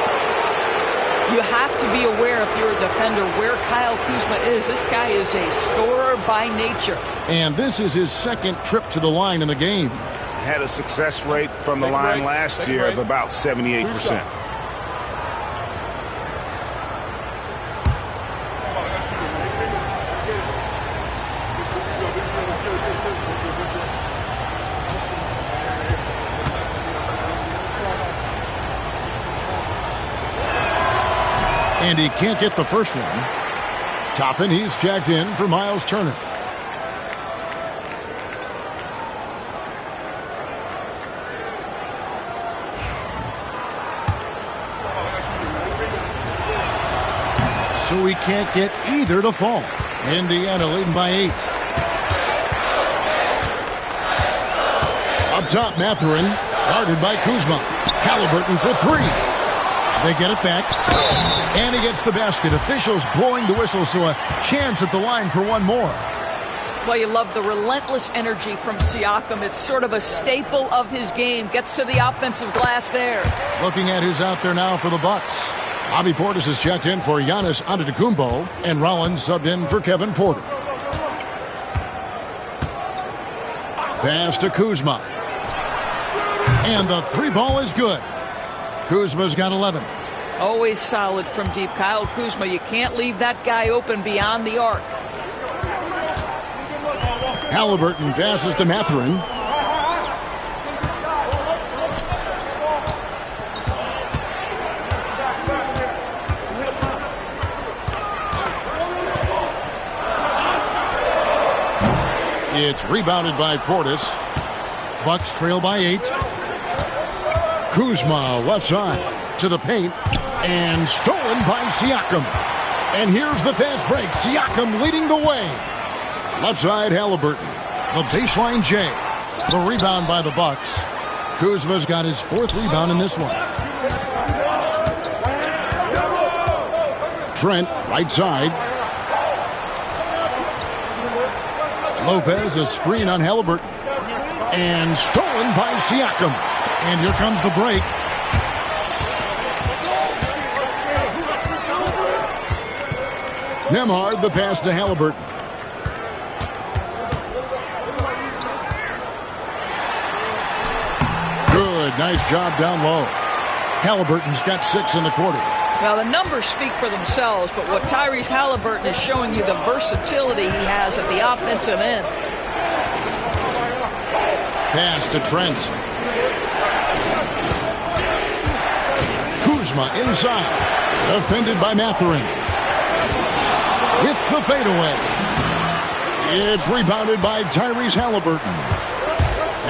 You have to be aware, if you're a defender, where Kyle Kuzma is. This guy is a scorer by nature. And this is his second trip to the line in the game. Had a success rate from the line last year of about 78%. And he can't get the first one. Toppin, he's checked in for Miles Turner. So he can't get either to fall. Indiana leading by 8. Up top, Mathurin, guarded by Kuzma. Halliburton for 3. They get it back. And he gets the basket. Officials blowing the whistle, so a chance at the line for one more. Well, you love the relentless energy from Siakam. It's sort of a staple of his game. Gets to the offensive glass there. Looking at who's out there now for the Bucks. Bobby Portis is checked in for Giannis Antetokounmpo, and Rollins subbed in for Kevin Porter. Pass to Kuzma. And the 3-ball is good. Kuzma's got 11. Always solid from deep. Kyle Kuzma, you can't leave that guy open beyond the arc. Halliburton passes to Mathurin. It's rebounded by Portis. Bucks trail by 8. Kuzma left side to the paint. And stolen by Siakam. And here's the fast break. Siakam leading the way. Left side, Halliburton. The baseline, Jay. The rebound by the Bucks. Kuzma's got his 4th rebound in this one. Trent, right side. Lopez, a screen on Halliburton. And stolen by Siakam. And here comes the break. Nembhard, the pass to Halliburton. Good, nice job down low. Halliburton's got 6 in the quarter. Well, the numbers speak for themselves, but what Tyrese Halliburton is showing you the versatility he has at the offensive end. Pass to Trent. Kuzma inside. Defended by Mathurin. With the fadeaway. It's rebounded by Tyrese Halliburton.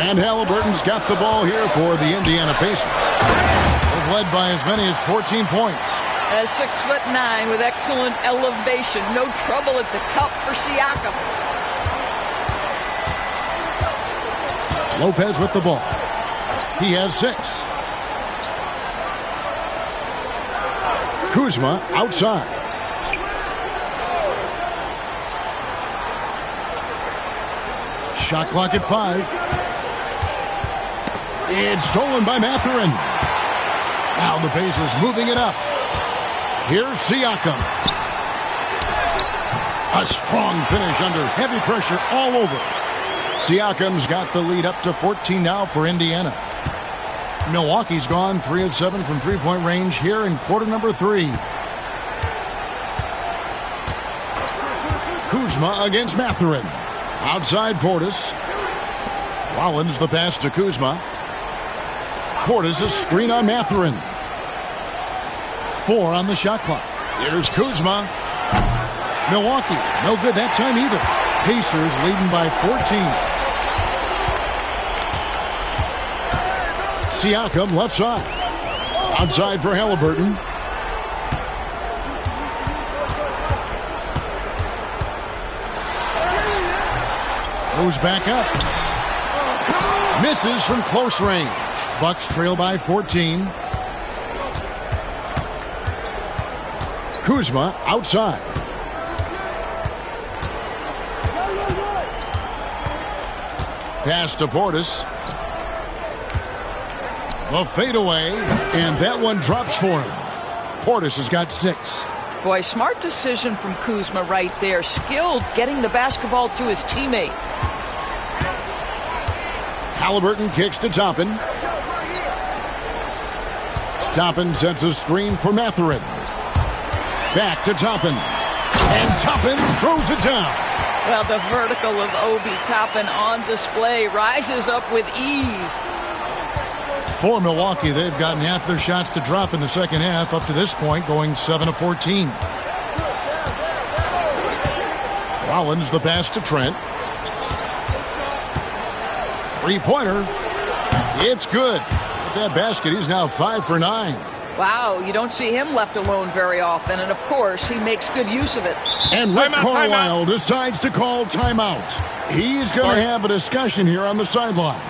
And Halliburton's got the ball here for the Indiana Pacers. They've led by as many as 14 points. At 6'9" with excellent elevation. No trouble at the cup for Siakam. Lopez with the ball. He has 6. Kuzma outside. Shot clock at 5. It's stolen by Mathurin. Now the Pacers moving it up. Here's Siakam. A strong finish under heavy pressure all over. Siakam's got the lead up to 14 now for Indiana. Milwaukee's gone 3 of 7 from three-point range here in quarter number 3. Kuzma against Mathurin. Outside Portis. Rollins the pass to Kuzma. Portis a screen on Mathurin. 4 on the shot clock. Here's Kuzma. Milwaukee, no good that time either. Pacers leading by 14. Siakam left side. Outside for Halliburton. Goes back up. Misses from close range. Bucks trail by 14. Kuzma outside. Pass to Portis. The fadeaway, and that one drops for him. Portis has got 6. Boy, smart decision from Kuzma right there. Skilled getting the basketball to his teammate. Halliburton kicks to Toppin. Toppin sets a screen for Mathurin. Back to Toppin. And Toppin throws it down. Well, the vertical of Obi Toppin on display rises up with ease. For Milwaukee, they've gotten half their shots to drop in the second half up to this point, going 7 of 14. Rollins the pass to Trent. Three-pointer. It's good. With that basket, he's now 5 for 9. Wow, you don't see him left alone very often, and of course, he makes good use of it. And Rick Carlisle decides to call timeout. He's going to have a discussion here on the sideline.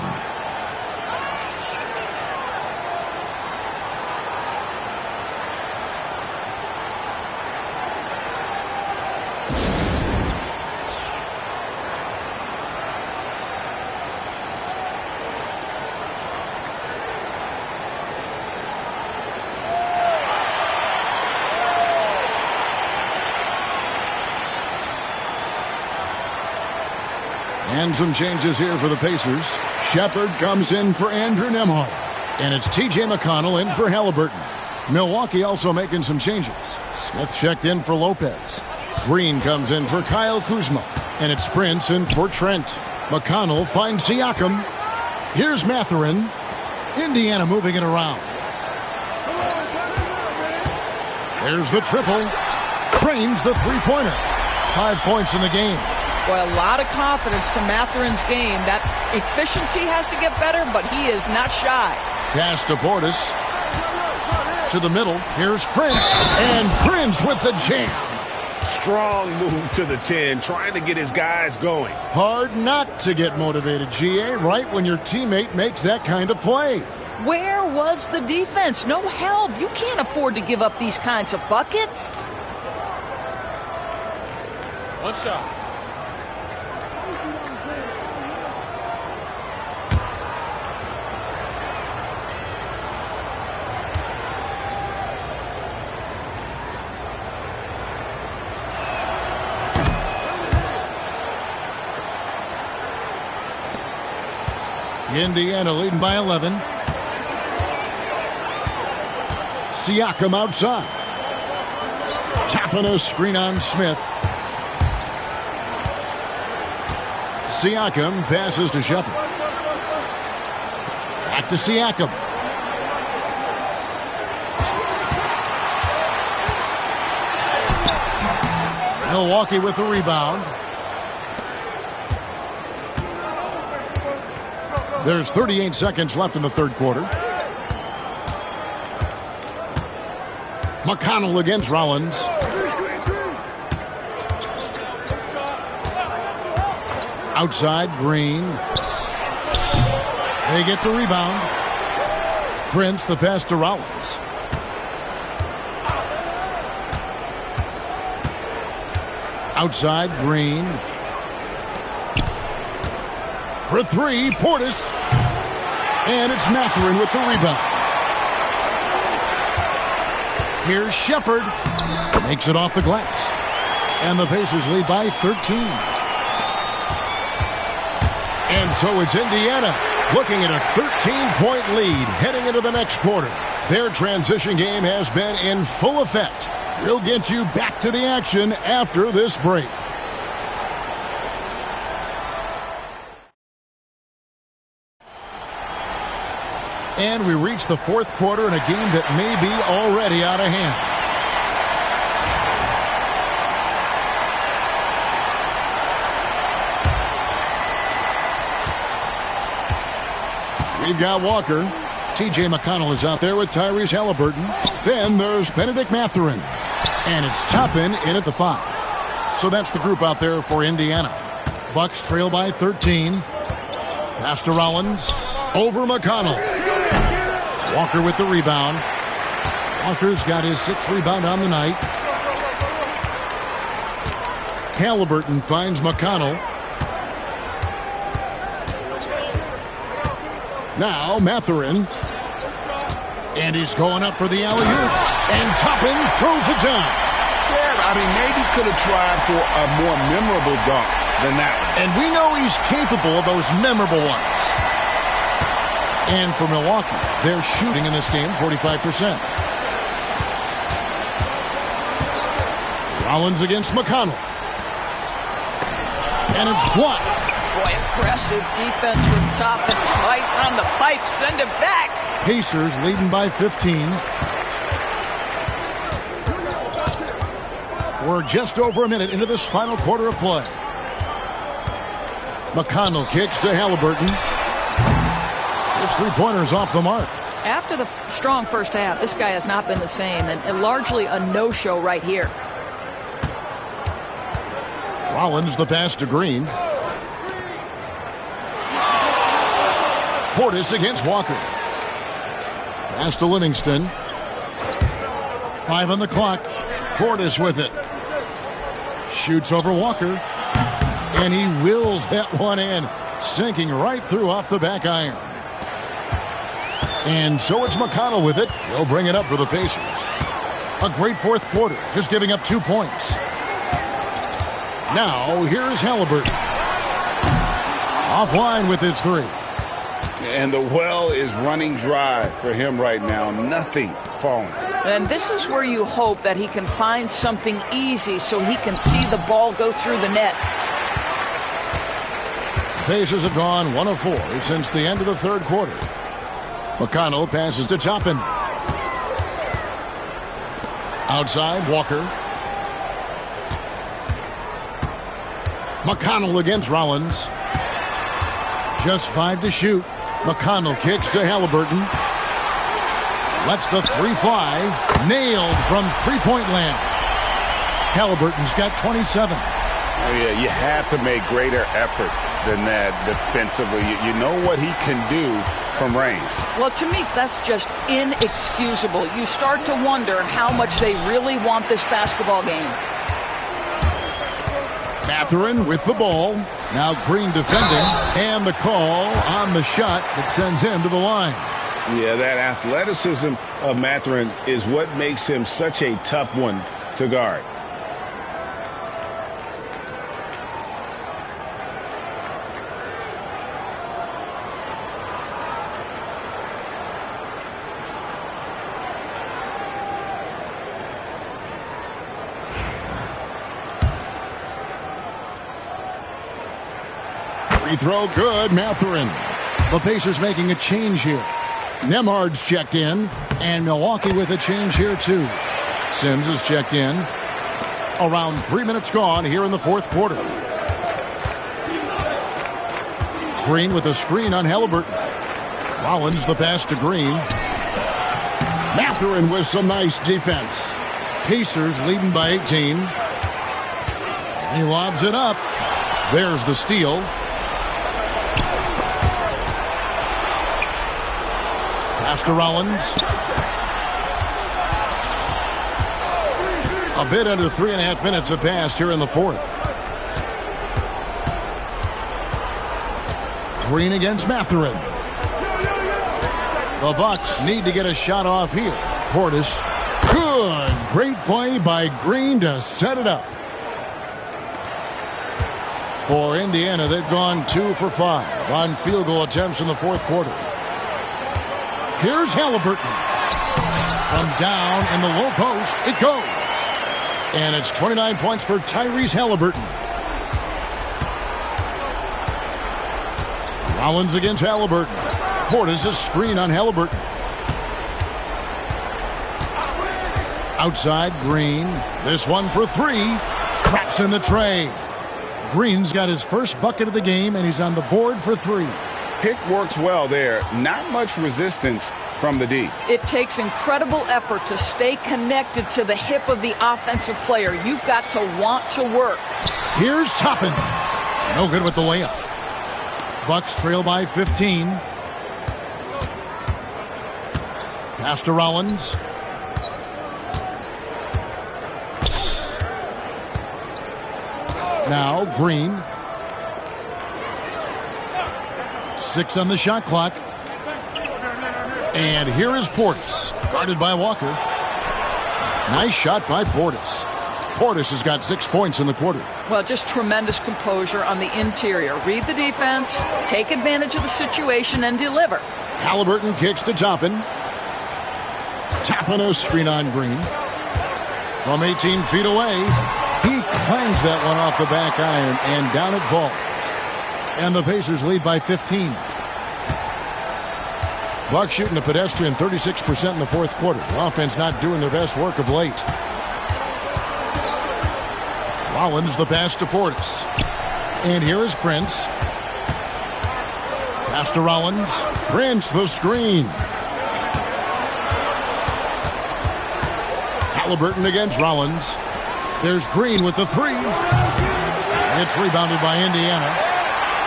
And some changes here for the Pacers. Shepard comes in for Andrew Nembhard. And it's T.J. McConnell in for Halliburton. Milwaukee also making some changes. Smith checked in for Lopez. Green comes in for Kyle Kuzma. And it's Prince in for Trent. McConnell finds Siakam. Here's Mathurin. Indiana moving it around. There's the triple. Cranes the three-pointer. 5 points in the game. Boy, a lot of confidence to Matherin's game. That efficiency has to get better, but he is not shy. Pass to Portis. To the middle. Here's Prince. And Prince with the jam. Strong move to the 10, trying to get his guys going. Hard not to get motivated, GA, right when your teammate makes that kind of play. Where was the defense? No help. You can't afford to give up these kinds of buckets. One shot. Indiana leading by 11. Siakam outside. Tapping a screen on Smith. Siakam passes to Shepard. Back to Siakam. Milwaukee with the rebound. There's 38 seconds left in the third quarter. McConnell against Rollins. Outside, Green. They get the rebound. Prince, the pass to Rollins. Outside, Green. For three, Portis. And it's Matherin with the rebound. Here's Shepard. Makes it off the glass. And the Pacers lead by 13. And so it's Indiana looking at a 13-point lead heading into the next quarter. Their transition game has been in full effect. We'll get you back to the action after this break. And we reach the fourth quarter in a game that may be already out of hand. We've got Walker. T.J. McConnell is out there with Tyrese Halliburton. Then there's Benedict Matherin. And it's Toppin in at the 5. So that's the group out there for Indiana. Bucks trail by 13. Pass to Rollins. Over McConnell. Walker with the rebound. Walker's got his 6th rebound on the night. Halliburton finds McConnell. Now Matherin. And he's going up for the alley-oop. And Toppin throws it down. Yeah, I mean, maybe could have tried for a more memorable dunk than that one. And we know he's capable of those memorable ones. And for Milwaukee, they're shooting in this game 45%. Rollins against McConnell. And it's blocked. Boy, impressive defense from Toppin. Twice on the pipe. Send it back. Pacers leading by 15. We're just over a minute into this final quarter of play. McConnell kicks to Halliburton. His three-pointers off the mark. After the strong first half, this guy has not been the same, and largely a no-show right here. Rollins the pass to Green. Portis against Walker. Pass to Livingston. 5 on the clock. Portis with it. Shoots over Walker. And he wills that one in. Sinking right through off the back iron. And so it's McConnell with it. He'll bring it up for the Pacers. A great fourth quarter, just giving up 2 points. Now, here's Halliburton. Offline with his 3. And the well is running dry for him right now. Nothing falling. And this is where you hope that he can find something easy so he can see the ball go through the net. Pacers have gone 1 of 4 since the end of the third quarter. McConnell passes to Toppin. Outside, Walker. McConnell against Rollins. Just 5 to shoot. McConnell kicks to Halliburton. Lets the three fly. Nailed from three-point land. Halliburton's got 27. Oh, yeah, you have to make greater effort than that defensively. You know what he can do from range. Well, to me, that's just inexcusable. You start to wonder how much they really want this basketball game. Mathurin with the ball. Now Green defending. And the call on the shot that sends him to the line. Yeah, that athleticism of Mathurin is what makes him such a tough one to guard. Free throw good, Mathurin. The Pacers making a change here. Nembhard's checked in, and Milwaukee with a change here too. Sims is checked in. Around 3 minutes gone here in the fourth quarter. Green with a screen on Halliburton. Rollins the pass to Green. Mathurin with some nice defense. Pacers leading by 18. He lobs it up. There's the steal. Pass to Rollins. A bit under 3.5 minutes have passed here in the fourth. Green against Mathurin. The Bucks need to get a shot off here. Portis. Good. Great play by Green to set it up. For Indiana, they've gone 2 for 5 on field goal attempts in the fourth quarter. Here's Halliburton. From down in the low post, it goes. And it's 29 points for Tyrese Halliburton. Rollins against Halliburton. Portis a screen on Halliburton. Outside, Green. This one for 3. Traps in the tray. Green's got his first bucket of the game, and he's on the board for 3. Pick works well there. Not much resistance from the D. It takes incredible effort to stay connected to the hip of the offensive player. You've got to want to work. Here's Toppin. No good with the layup. Bucks trail by 15. Pass to Rollins. Now Green. 6 on the shot clock. And here is Portis, guarded by Walker. Nice shot by Portis. Portis has got 6 points in the quarter. Well, just tremendous composure on the interior. Read the defense, take advantage of the situation, and deliver. Halliburton kicks to Toppin. Toppin a screen on Green. From 18 feet away, he clangs that one off the back iron, and down it falls. And the Pacers lead by 15. Bucks shooting a pedestrian 36% in the fourth quarter. The offense not doing their best work of late. Rollins the pass to Portis. And here is Prince. Pass to Rollins. Prince the screen. Halliburton against Rollins. There's Green with the 3. It's rebounded by Indiana.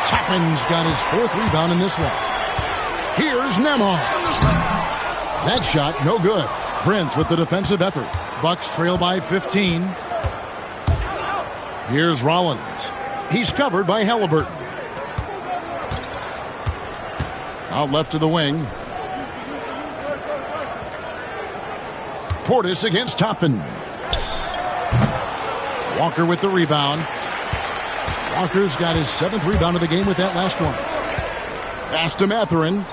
Toppin's got his 4th rebound in this one. Here's Nembhard. That shot, no good. Prince with the defensive effort. Bucks trail by 15. Here's Rollins. He's covered by Halliburton. Out left to the wing. Portis against Toppin. Walker with the rebound. Walker's got his 7th rebound of the game with that last one. Pass to Mathurin.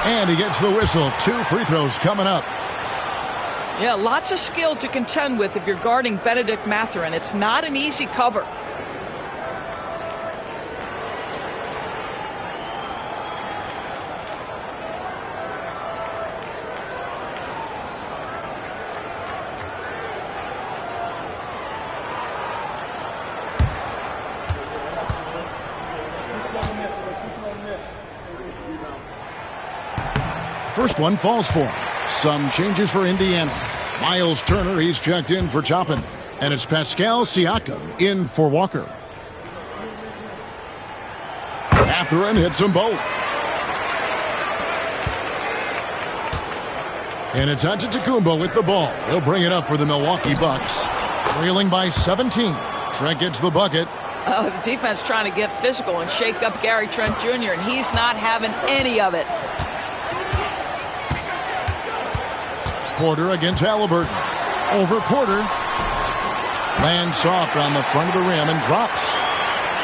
And he gets the whistle. 2 free throws coming up. Yeah, lots of skill to contend with if you're guarding Benedict Mathurin. It's not an easy cover. first one falls for him. Some changes for Indiana. Miles Turner, he's checked in for Toppin. And it's Pascal Siakam in for Walker. Mathurin hits them both. And it's Antetokounmpo with the ball. He'll bring it up for the Milwaukee Bucks. Trailing by 17. Trent gets the bucket. The defense trying to get physical and shake up Gary Trent Jr., and he's not having any of it. Porter against Halliburton. Over Porter. Lands soft on the front of the rim and drops.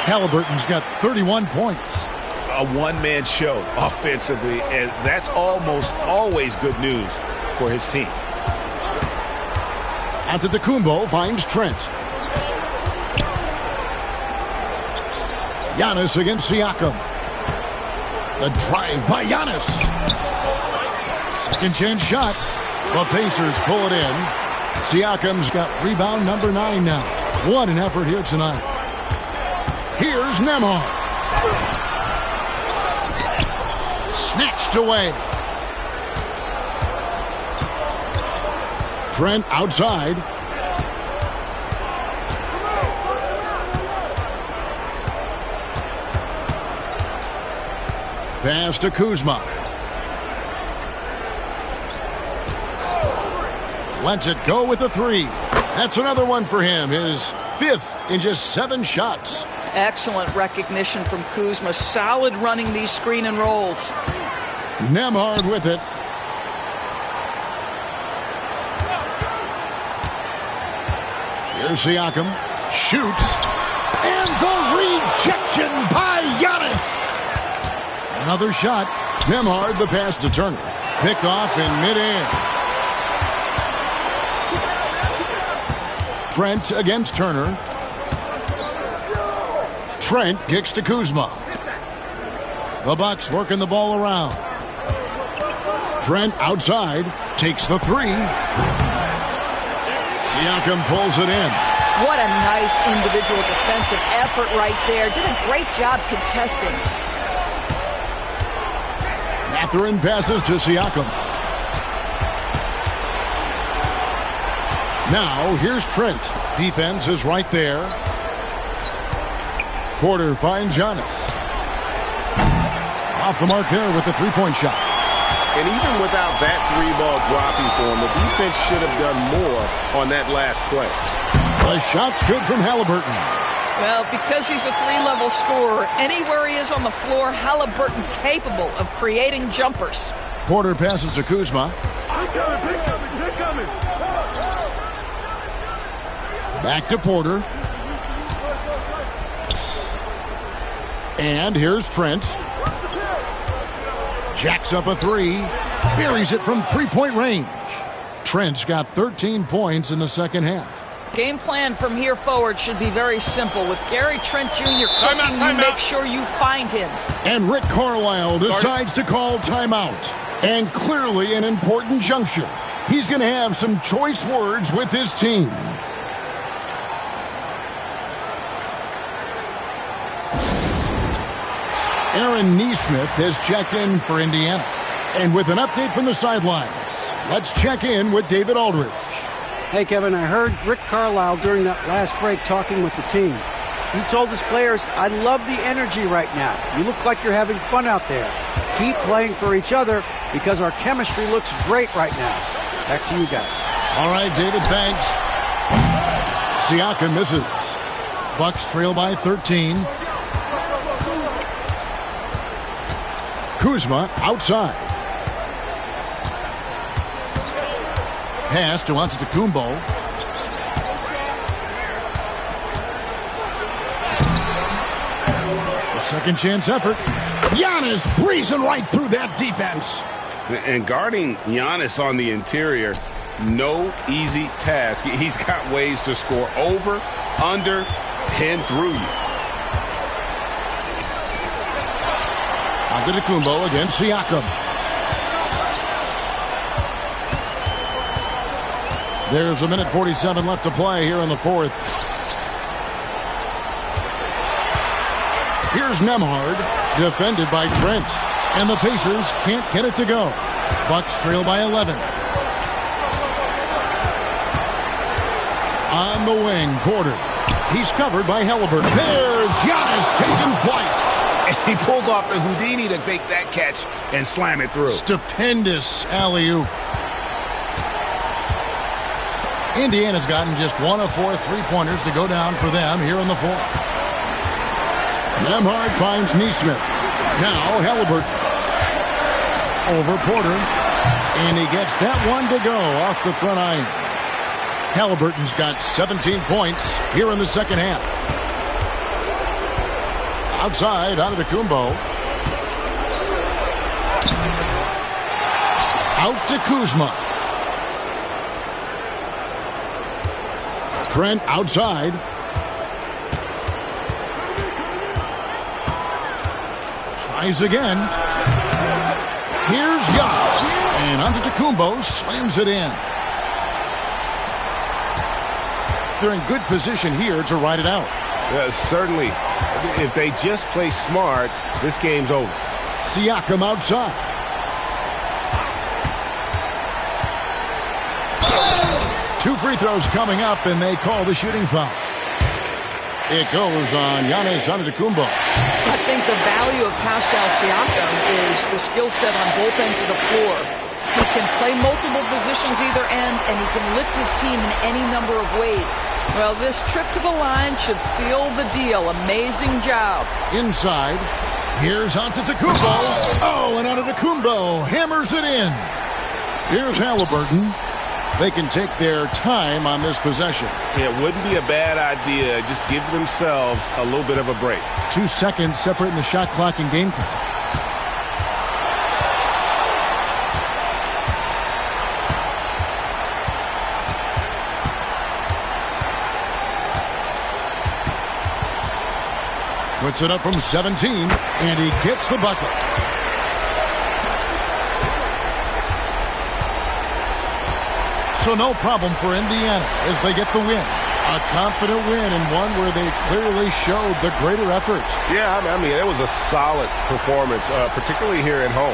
Halliburton's got 31 points. A one-man show offensively, and that's almost always good news for his team. Antetokounmpo finds Trent. Giannis against Siakam. The drive by Giannis. Second chance shot. The Pacers pull it in. Siakam's got rebound number 9 now. What an effort here tonight. Here's Nembhard. Snatched away. Trent outside. Pass to Kuzma. Lets it go with a 3. That's another one for him. His 5th in just 7 shots. Excellent recognition from Kuzma. Solid running these screen and rolls. Nembhard with it. Here's Siakam. Shoots. And the rejection by Giannis. Another shot. Nembhard, the pass to Turner. Picked off in midair. Trent against Turner. Trent kicks to Kuzma. The Bucks working the ball around. Trent outside. Takes the 3. Siakam pulls it in. What a nice individual defensive effort right there. Did a great job contesting. Mathurin passes to Siakam. Now, here's Trent. Defense is right there. Porter finds Giannis. Off the mark there with the three-point shot. And even without that 3-ball dropping for him, the defense should have done more on that last play. The shot's good from Halliburton. Well, because he's a 3-level scorer, anywhere he is on the floor, Halliburton capable of creating jumpers. Porter passes to Kuzma. Back to Porter. And here's Trent. Jacks up a 3. Buries it from 3-point range. Trent's got 13 points in the second half. Game plan from here forward should be very simple. With Gary Trent Jr. cooking, you make sure you find him. And Rick Carlisle decides to call timeout. And clearly an important juncture. He's going to have some choice words with his team. Aaron Nesmith has checked in for Indiana. And with an update from the sidelines, let's check in with David Aldridge. Hey, Kevin, I heard Rick Carlisle during that last break talking with the team. He told his players, I love the energy right now. You look like you're having fun out there. Keep playing for each other because our chemistry looks great right now. Back to you guys. All right, David, thanks. Siakam misses. Bucks trail by 13. Kuzma outside. Pass to Antetokounmpo. A second chance effort. Giannis breezing right through that defense. And guarding Giannis on the interior, no easy task. He's got ways to score over, under, and through you. Antetokounmpo against Siakam. There's a minute 47 left to play here in the fourth. Here's Nembhard, defended by Trent. And the Pacers can't get it to go. Bucks trail by 11. On the wing, Porter. He's covered by Halliburton. There's Giannis taking flight. And he pulls off the Houdini to make that catch and slam it through. Stupendous alley-oop. Indiana's gotten just 1 of 4 three-pointers to go down for them here in the fourth. Nembhard finds Nesmith. Now Halliburton. Over Porter. And he gets that one to go off the front iron. Halliburton's got 17 points here in the second half. Outside, Antetokounmpo. Out to Kuzma. Trent outside. Tries again. Here's Giannis. And Antetokounmpo slams it in. They're in good position here to ride it out. Certainly. If they just play smart, this game's over. Siakam outside. Two free throws coming up, and they call the shooting foul. It goes on Giannis Antetokounmpo. I think the value of Pascal Siakam is the skill set on both ends of the floor. He can play multiple positions either end, and he can lift his team in any number of ways. Well, this trip to the line should seal the deal. Amazing job. Inside, here's Antetokounmpo. Oh, and Antetokounmpo hammers it in. Here's Halliburton. They can take their time on this possession. It wouldn't be a bad idea. Just give themselves a little bit of a break. 2 seconds separating the shot clock and game clock. Puts it up from 17, and he gets the bucket. So no problem for Indiana as they get the win. A confident win and one where they clearly showed the greater effort. Yeah, I mean, it was a solid performance, particularly here at home.